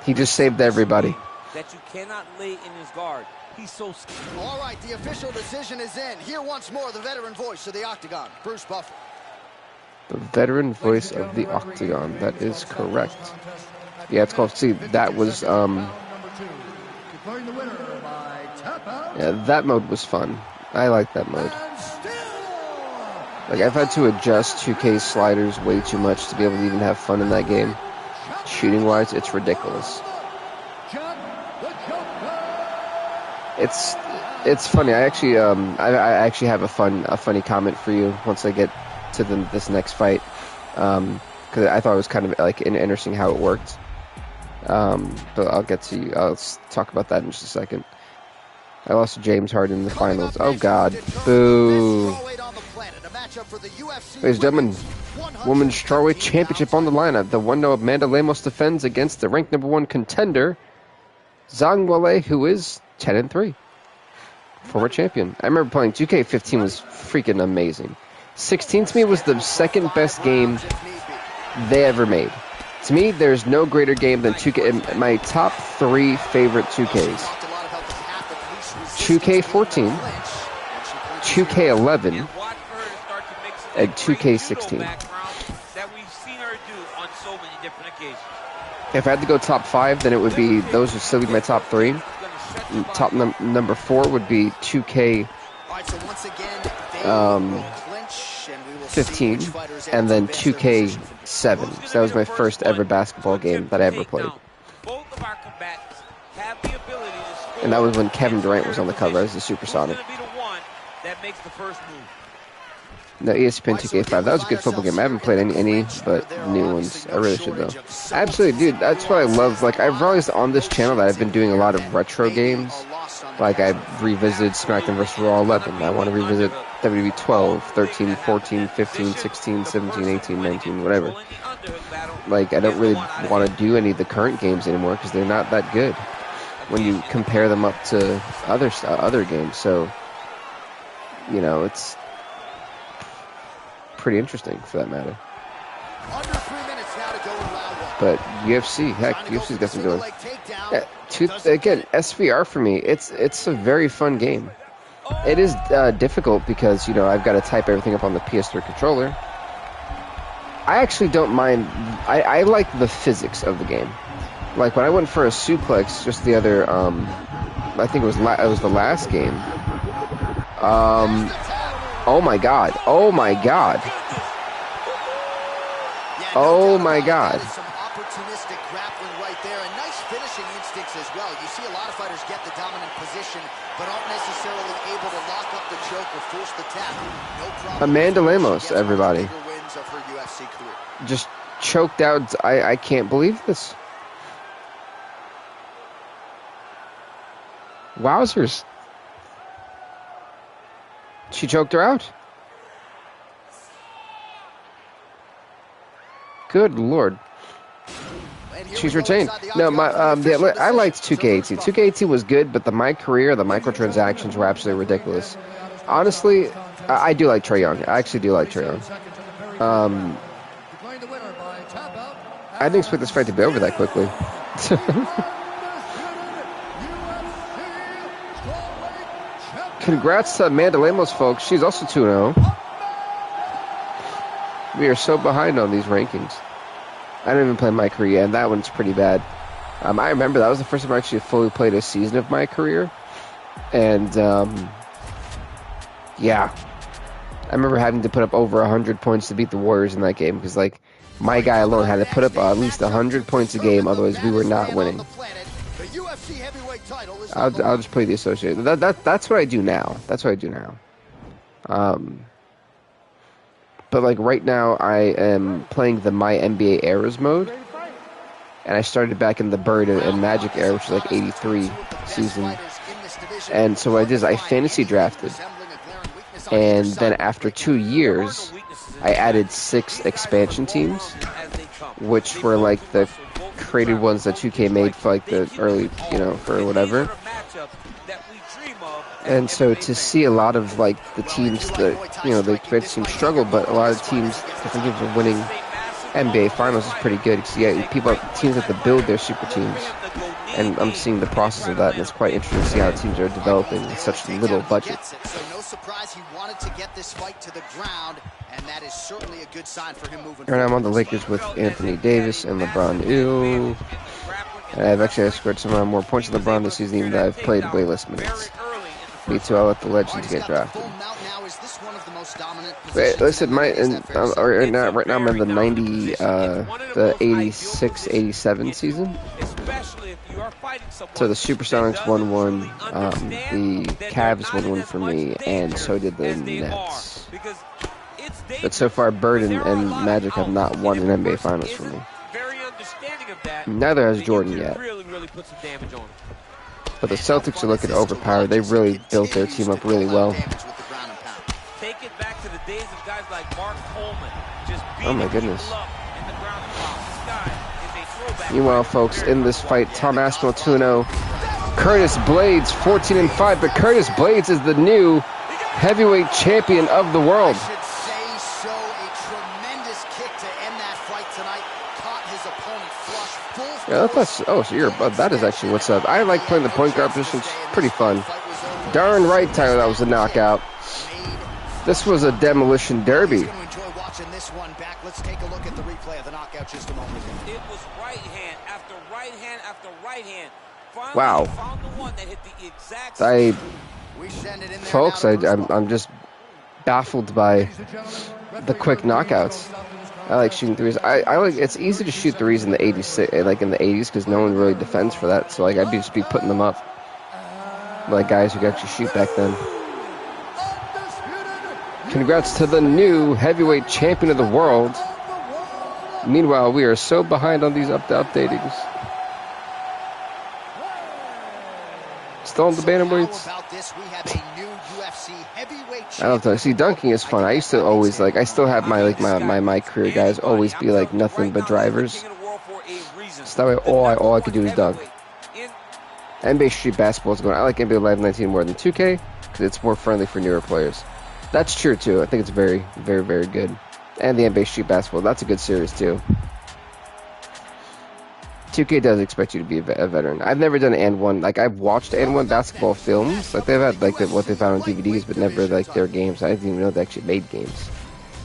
He just saved everybody. That you cannot lay in his guard. He's so scared. All right, the official decision is in. Here once more, the veteran voice of the Octagon, Bruce Buffer. The veteran voice of the Octagon. That is correct. Yeah, it's called. See, that was yeah, that mode was fun. I like that mode. Like, I've had to adjust 2K sliders way too much to be able to even have fun in that game. Shooting wise, it's ridiculous. It's funny. I actually I actually have a funny comment for you once I get to this next fight, because I thought it was kind of like interesting how it worked. But I'll get to you. I'll talk about that in just a second. I lost to James Harden in the finals. Oh God, boo! Ladies and gentlemen, Women's Strawweight Championship on the lineup. The 1-0 Amanda Lemos defends against the ranked #1 contender Zhang Weili, who is 10-3. Former champion. I remember playing 2K15 was freaking amazing. 16 to me was the second best game they ever made. To me, there's no greater game than 2K. My top 3 favorite 2Ks: 2K14, 2K11, and 2K16. If I had to go top 5, then it would be those would still be my top 3. Top number 4 would be 2K 15, and then 2K7. So that was my first ever basketball game that I ever played. And that was when Kevin Durant was on the cover as the Supersonic. No, ESPN 2K5. That was a good football game. I haven't played any but new ones. I really should, though. Absolutely, dude. That's what I love. Like, I've realized on this channel that I've been doing a lot of retro games. Like, I've revisited SmackDown vs. Raw 11. I want to revisit WWE 12, 13, 14, 15, 16, 17, 18, 19, whatever. Like, I don't really want to do any of the current games anymore because they're not that good when you compare them up to other games. So, you know, it's pretty interesting for that matter. Under 3 minutes now to go in round 1. But UFC, heck, UFC's got some going. Yeah, again, SVR for me, it's a very fun game. It is difficult because, you know, I've got to type everything up on the PS3 controller. I actually don't mind. I like the physics of the game. Like when I went for a suplex just the other, I think it was the last game. Oh my God! Oh my God! Oh my God! Some opportunistic grappling right there, and nice finishing instincts as well. You see a lot of fighters get the dominant position, but aren't necessarily able to lock up the choke or force the tap. No problem. Amanda Lemos, everybody, wins of her UFC career. just choked out. I can't believe this. Wowzers! She choked her out. Good Lord. She's retained. No, I liked 2K18. 2K18 was good, but the microtransactions were absolutely ridiculous. Honestly, I do like Trae Young. I actually do like Trae Young. I didn't expect this fight to be over that quickly. Congrats to Amanda Lemos, folks. She's also 2-0. We are so behind on these rankings. I didn't even play My Career, and that one's pretty bad. I remember that was the first time I actually fully played a season of My Career. And, yeah. I remember having to put up over 100 points to beat the Warriors in that game, because, like, my guy alone had to put up at least 100 points a game, otherwise we were not winning. I'll just play the Associated. That's what I do now. That's what I do now. But like right now, I am playing the My NBA Eras mode, and I started back in the Bird and Magic era, which is like 83 season. And so what I did is I fantasy drafted, and then after 2 years, I added 6 expansion teams, which were like the created ones that 2K made for like the early, you know, for whatever. And so to see a lot of like the teams that, you know, they teams struggle, but a lot of teams, different teams are winning NBA Finals is pretty good. Because teams have to build their super teams, and I'm seeing the process of that, and it's quite interesting to see how teams are developing with such little budget. So no surprise he wanted to get this fight to the ground, and that is certainly a good sign for him moving forward. Right now I'm on the Lakers with Anthony Davis and LeBron. Ew. And I've actually scored some more points than LeBron this season, even though I've played way less minutes. Me too. I'll let the legends get drafted. Wait, listen, right now I'm in the 86, 87 season. So the Supersonics 1-1, the Cavs 1-1 for me, and so did the Nets. But so far, Bird and Magic have not won an NBA Finals for me. Neither has Jordan yet. But the Celtics are looking overpowered. They really built their team up really well. Oh my goodness. Meanwhile, folks, in this fight, Tom Aspinall 2-0. Curtis Blades 14-5, but Curtis Blades is the new heavyweight champion of the world. I should say so. A tremendous kick to end that fight tonight. Caught his opponent flush, full. Yeah, that's, oh, so you're, that is actually what's up. I like playing the point guard position. It's pretty fun. Darn right, Tyler, that was a knockout. This was a demolition derby. This one back. Let's take a look at the replay of the knockout just a moment ago. It was right hand after right hand after right hand. Finally, wow. Found the one that hit the exact Folks, I'm just baffled by the quick knockouts. I like shooting threes. I like, it's easy to shoot threes in the 80s, like in the 80s, because no one really defends for that. So like I'd just be putting them up, like guys who could actually shoot back then. Congrats to the new heavyweight champion of the world. Meanwhile, we are so behind on these updatings. Still on the bantamweights. I don't know. See, dunking is fun. I used to always like. I still have my my career guys always be like nothing but drivers. So that way, all I could do is dunk. NBA Street Basketball is going. I like NBA Live 19 more than 2K because it's more friendly for newer players. That's true too. I think it's very, very, very good. And the NBA Street Basketball, that's a good series too. 2K does expect you to be a veteran. I've never done and one. Like I've watched and one basketball films. Like they've had like what they found on DVDs, but never like their games. I didn't even know they actually made games.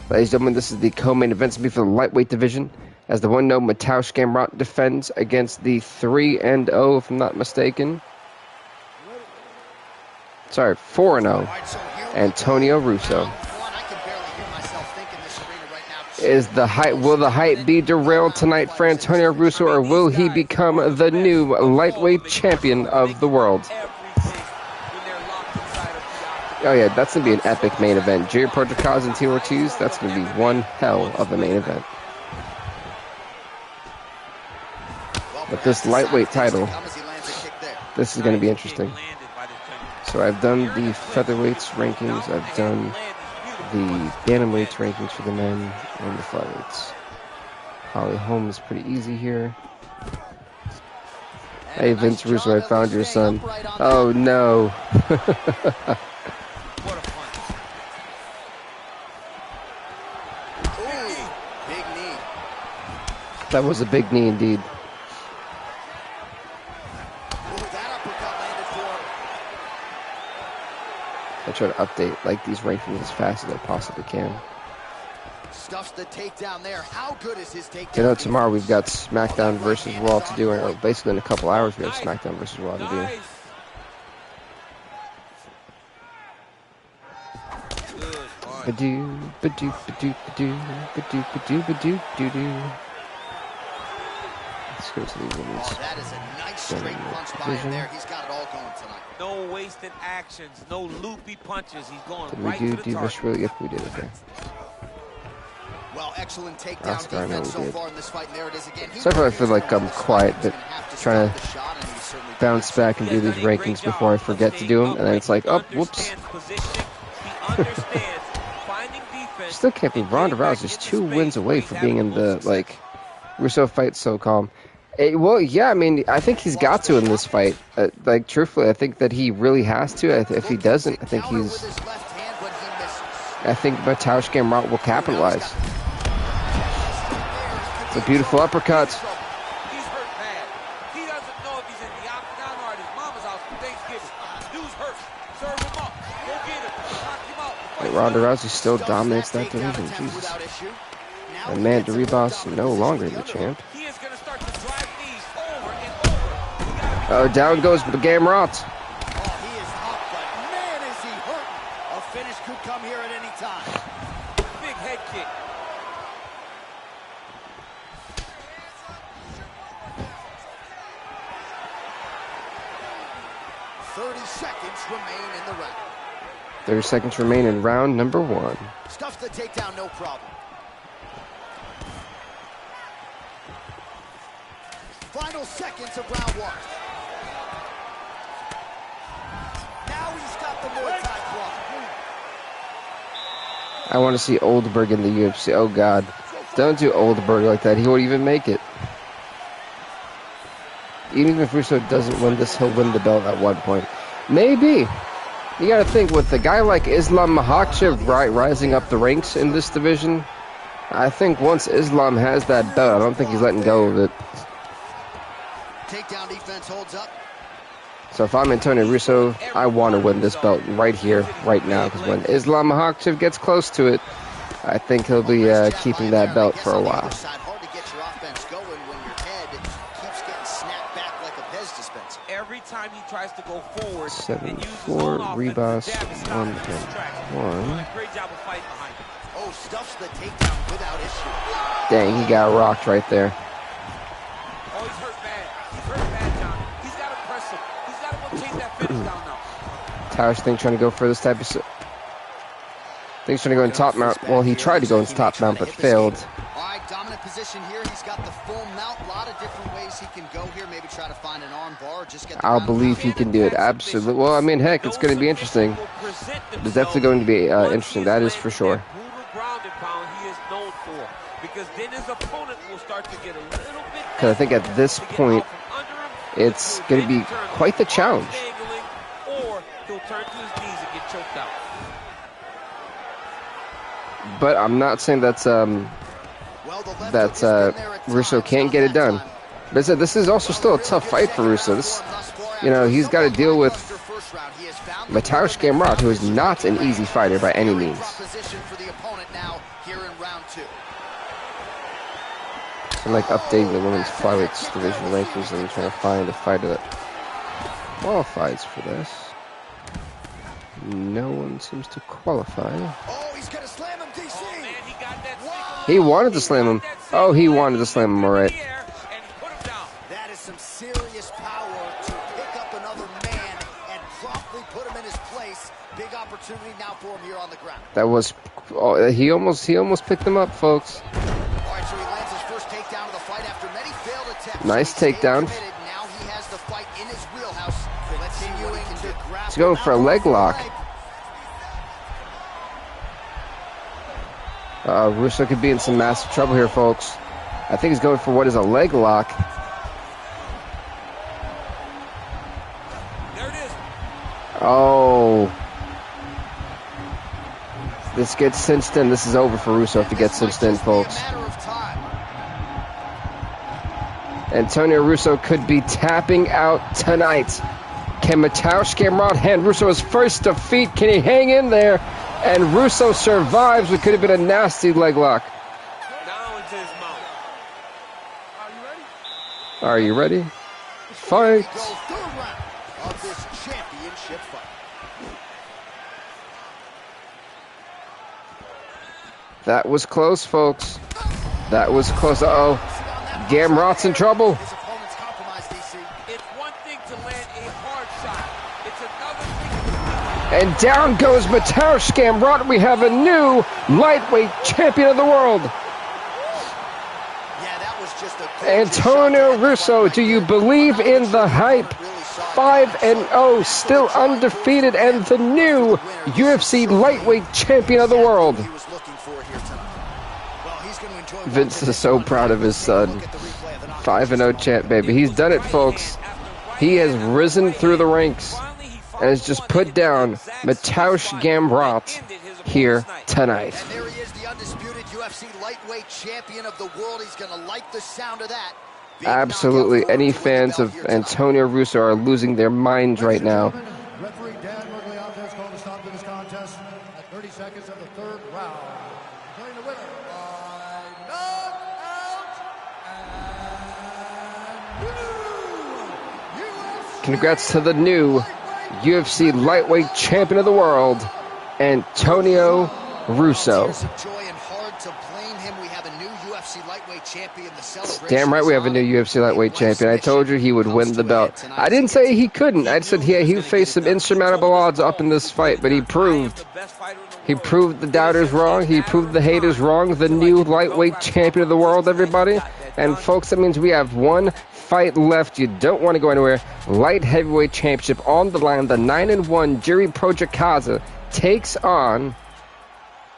Ladies and gentlemen, this is the co-main event for the lightweight division, as the 1-0 Mateusz Gamrot defends against the 3-0, if I'm not mistaken. Sorry, 4-0. Antonio Russo. Is the hype? Will the hype be derailed tonight for Antonio Russo, or will he become the new lightweight champion of the world? Oh yeah, that's gonna be an epic main event. Jiri, Procházka, and Tito Ortiz. That's gonna be one hell of a main event. But this lightweight title, this is gonna be interesting. So I've done the featherweights rankings, I've done the bantamweights rankings for the men, and the flyweights. Holly Holm is pretty easy here. Hey Vince Russo, I found your son. Oh no. That was a big knee indeed. I try to update like these rankings as fast as I possibly can. Stuffs the takedown there. How good is his takedown? You know, tomorrow we've got SmackDown versus Raw to do, or basically in a couple hours we have SmackDown versus Raw to do. Ba-doo, ba-doo, ba-doo, ba-doo, ba-doo, ba-doo, ba-doo, doo-doo. Let's go to the women's. Oh, that is a nice straight punch by him there. He's got it all going tonight. No wasted actions, no loopy punches. He's going did right we do to the target. Really? Yep, we did. Okay. Well, excellent takedown defense so far in this fight. And there it is again. So I feel like I'm quiet, but trying to bounce back and do these rankings before I forget to do them, and then it's like, oh, whoops. Still can't believe Ronda Rousey is 2 wins away from being in the like Russo fight. So calm. Well, yeah, I mean, I think he's got to in this fight. Like, truthfully, I think that he really has to. If he doesn't, I think Mateusz Gamrot will capitalize. It's a beautiful uppercut. He's hurt bad. He doesn't know if he's in the octagon or at his mama's house for Thanksgiving. Dude's hurt. Serve him up. Go get him. Knock him out. But Ronda Rousey still dominates that division. Jesus. And Amanda Ribas no longer the champ. Oh, down goes Gamrot. Oh, he is up, but man, is he hurt. A finish could come here at any time. Big head kick. 30 seconds remain in the round. 30 seconds remain in round number 1. Stuffs the takedown, no problem. Final seconds of round 1. Now he's got the Muay Thai claw. I want to see Oldberg in the UFC. Oh, God. Don't do Oldberg like that. He won't even make it. Even if Russo doesn't win this, he'll win the belt at one point. Maybe. You got to think, with a guy like Islam Makhachev rising up the ranks in this division, I think once Islam has that belt, I don't think he's letting go of it. Takedown defense holds up. So if I'm Antonio Russo, I want to win this belt right here, right now, because when Islam Makhachev gets close to it, I think he'll be keeping that belt for a while. Hard to get your offense going when your head keeps getting snapped back like a Pez dispenser. Every time he tries to go forward, 7-4, Rebus, 1-1. Great job of fighting behind him. Oh, stuffs the takedown without issue. Dang, he got rocked right there. Oh, he's hurt bad. He's hurt bad, John. He's got to press him. He's got to go chase that finish down now. Towers think trying to go for this type of... Thinks trying to go in top mount. Well, he tried to go in top mount, but failed. All right, dominant position here. He's got the full mount. A lot of different ways he can go here. Maybe try to find an arm bar or just get the I'll believe he can do it. Absolutely. Well, I mean, heck, it's going to be interesting. It's definitely going to be interesting. That is for sure. Because I think at this point, it's going to be quite the challenge. Or he'll turn to his knees and get choked out. But I'm not saying that's Russo can't get it done. But this is also still a tough fight for Russo. This, you know, he's got to deal with Mateusz Gamrot, who is not an easy fighter by any means. I'm like updating the women's flyweight division rankings and trying to find a fighter that qualifies for this. No one seems to qualify. Oh, he's gonna slam him, DC. Oh, man, he got that. He wanted to slam him. Oh, he wanted to slam him, all right. That is some serious power to pick up another man and promptly put him in his place. Big opportunity now for him here on the ground. That was, oh, he almost picked him up, folks. All right, so he lands his first takedown of the fight after many failed attempts. Nice takedown. Now he has the fight in his wheelhouse. Continuing to grab. He's going for a leg lock. Russo could be in some massive trouble here, folks. I think he's going for what is a leg lock. There it is. Oh. This gets cinched in. This is over for Russo if he gets cinched in, folks. Antonio Russo could be tapping out tonight. Can Mateusz Gamrot hand Russo his first defeat? Can he hang in there? And Russo survives. It could have been a nasty leg lock. Now into his mouth. Are you ready? Fight. Of this championship fight. That was close, folks. That was close. Uh-oh. Gamrot's in trouble. His opponent's compromised, DC. It's one thing to land a hard shot. It's another thing. And down goes Mateusz Gamrot. We have a new lightweight champion of the world. Yeah, that was just a Antonio Russo, do you believe in the hype? 5-0, still undefeated, and the new UFC lightweight champion of the world. Vince is so proud of his son. 5-0 champ, baby. He's done it, folks. He has risen through the ranks and has just put down Mateusz Gamrot here tonight. And there he is, the undisputed UFC lightweight champion of the world. He's going to like the sound of that. Absolutely. Any fans of Antonio Russo are losing their minds right now. Referee Dan Murgliante is called to stop this contest at 30 seconds of the third round. Declaring the winner by knockout and UFC. Congrats to the new UFC lightweight champion of the world, Antonio Russo. Tears of joy and hard to blame him. We have a new UFC UFC lightweight champion. The celebration Damn right we have a new UFC lightweight champion. I told you he would win the belt. I didn't say he couldn't. I said he would face some insurmountable odds up in this fight, but he proved the doubters wrong. He proved the haters wrong. The new lightweight champion of the world, everybody. And folks, that means we have one fight left. You don't want to go anywhere. Light heavyweight championship on the line. The 9-1 Jiri Procházka takes on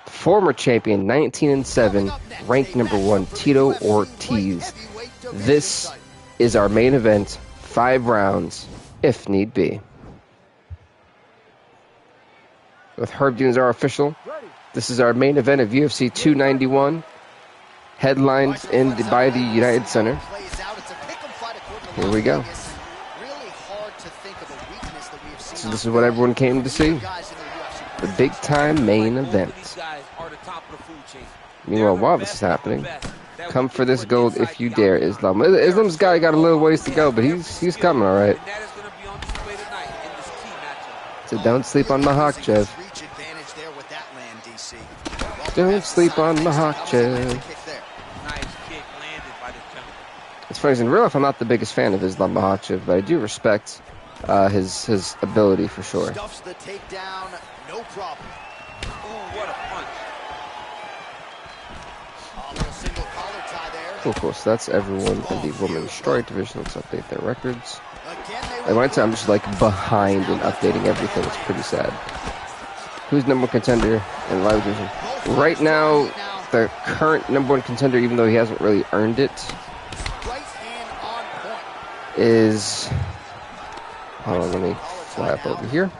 former champion 19-7, ranked #1 Tito Ortiz. This is our main event. 5 rounds, if need be. With Herb Deans our official, this is our main event of UFC 291, headlined by the United Center. Here we go. So this is what everyone came to see. The big-time main event. Meanwhile, while this is happening, come for this gold if you dare, Islam. Islam's got a little ways to go, but he's coming, all right. So don't sleep on Makhachev. Don't sleep on Makhachev. It's funny, in real life, I'm not the biggest fan of Islam Makhachev, but I do respect his ability for sure. Stuffs the takedown, no problem. Ooh, what a punch. A little single collar tie there. Of course, that's everyone in the women's strawweight division. Let's update their records. At one time, I'm just like behind in updating everything. It's pretty sad. Who's #1 contender in the live division? Right now, the current #1 contender, even though he hasn't really earned it, is... Hold on, let me fly up over here.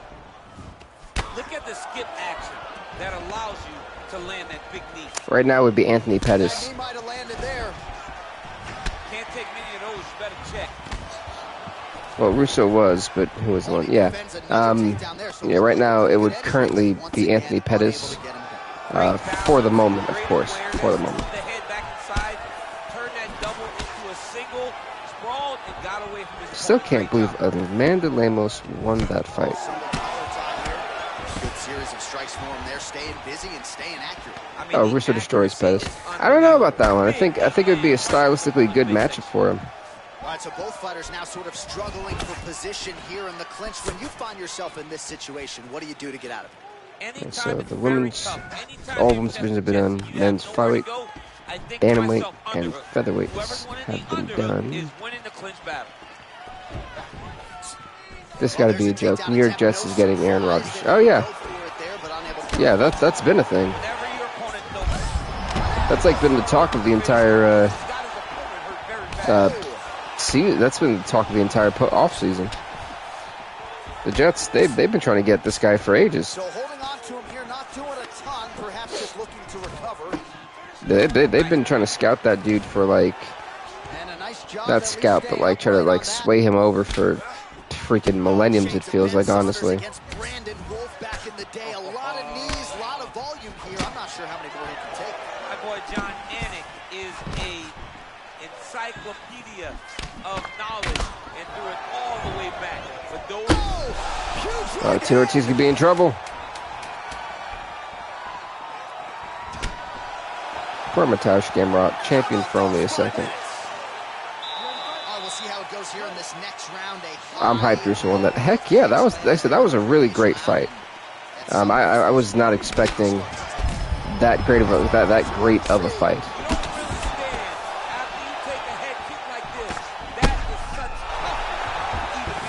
Look at the skip action that allows you to land that big knee. Right now would be Anthony Pettis. He might have landed there. Can't take many of those. You better check. Well, Russo was, but who was the one? Yeah. Yeah, right now it would currently be Anthony Pettis. For the moment, of course. For the moment. Still can't believe Amanda Lemos won that fight. Good series of strikes for him there, staying busy and staying accurate. Oh, Russo destroys Pettis. I don't know about that one. I think it would be a stylistically good matchup for him. All right, so both fighters now sort of struggling for position here in the clinch. When you find yourself in this situation, what do you do to get out of it? And so the women's, all women's divisions have been done. Men's flyweight, bantamweight, and featherweights have been done. This got to be a joke. New York Jets is getting Aaron Rodgers. Oh yeah, yeah. That's been a thing. That's like been the talk of the entire season. That's been the talk of the entire off season. The Jets, they've been trying to get this guy for ages. So holding on to him here, not doing a ton, perhaps just looking to recover. They've been trying to scout that dude for like, not scout, but like try to like sway him over for freaking millenniums, it feels like, honestly. Back in the day, a lot of knees, a lot of volume here. I'm not sure how many more he can take. My boy John Anik is a encyclopedia of knowledge and threw it all the way back. For those Tito Ortiz could be in trouble. Poor Mateusz Gamrot, champion for only a second. We'll see how it goes here in this next round. I'm hyped Russo on that. Heck yeah, that was a really great fight. I was not expecting that great of a fight.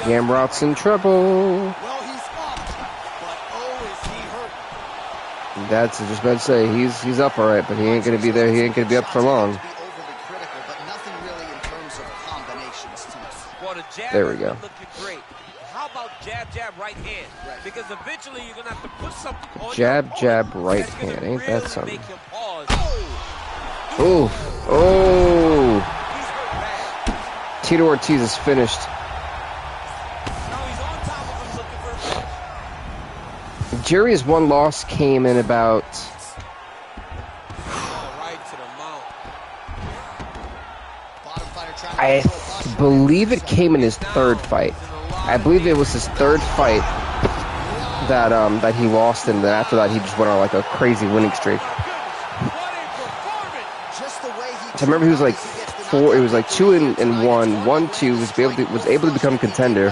Gamrot's in trouble. Well, he's up, but oh, is he hurt? That's just about to say he's up all right, but he ain't gonna be there. He ain't gonna be up for long. There we go. How about jab, jab, right hand? Because eventually you're gonna have to put something on jab, jab, right hand. Ain't that something? Ooh, oh! Tito Ortiz is finished. Jiri's one loss came in about. I believe it came in his third fight. I believe it was his third fight that he lost, and then after that he just went on like a crazy winning streak. So I remember he was like 4. It was like 2-1, 1-2. Was able to become a contender. I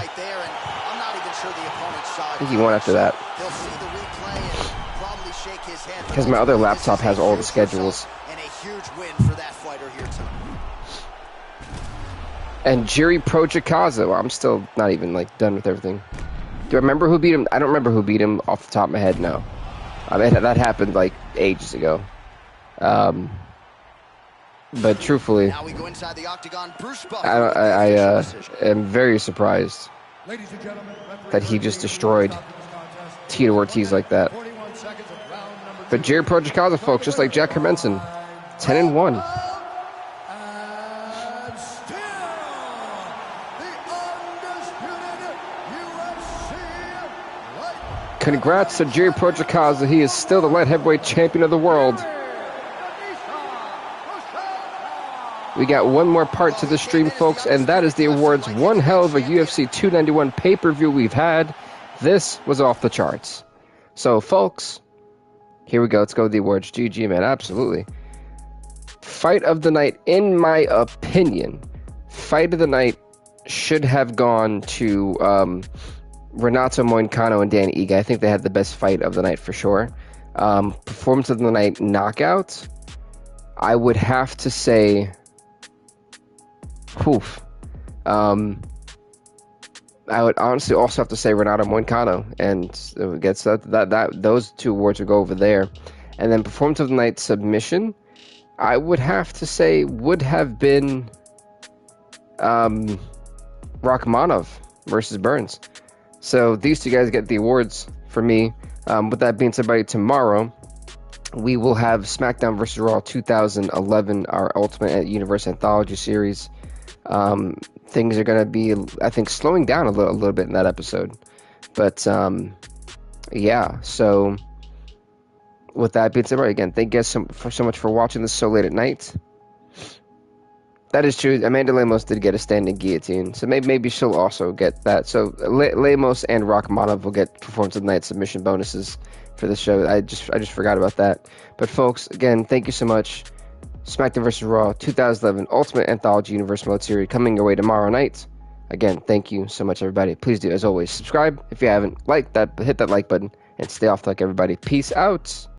think he won after that. Because my other laptop has all the schedules. And a huge win for that fighter here tonight. And Jiri Procházka. Well, I'm still not even like done with everything. Do I remember who beat him? I don't remember who beat him off the top of my head. No, I mean that happened like ages ago. But truthfully, Now we go inside the octagon. Bruce I am very surprised that he just destroyed Tito Ortiz like that. But Jiri Procházka, folks, just like Jack Hermanson, 10-1. Congrats to Jiri Procházka. He is still the light heavyweight champion of the world. We got one more part to the stream, folks, and that is the awards. One hell of a UFC 291 pay-per-view we've had. This was off the charts. So, folks, here we go. Let's go with the awards. GG, man. Absolutely. Fight of the night, in my opinion, fight of the night should have gone to Renato Moicano and Dan Ige. I think they had the best fight of the night for sure. Performance of the night, knockout. I would have to say, I would honestly also have to say Renato Moicano, and it gets that those two awards would go over there. And then performance of the night, submission, I would have to say would have been Rakhmonov versus Burns. So these two guys get the awards for me. With that being said, tomorrow we will have SmackDown vs. Raw 2011, our Ultimate Universe Anthology series. Things are going to be, I think, slowing down a little bit in that episode. But, yeah, so with that being said, again, thank you guys so much for watching this so late at night. That is true. Amanda Lemos did get a standing guillotine, so maybe she'll also get that. So Lemos and Rakhmonov will get performance of the night submission bonuses for the show. I just forgot about that. But folks, again, thank you so much. SmackDown vs. Raw 2011 Ultimate Anthology Universe Mode Series coming your way tomorrow night. Again, thank you so much, everybody. Please do, as always, subscribe if you haven't. Hit that like button, and stay off the like, everybody. Peace out.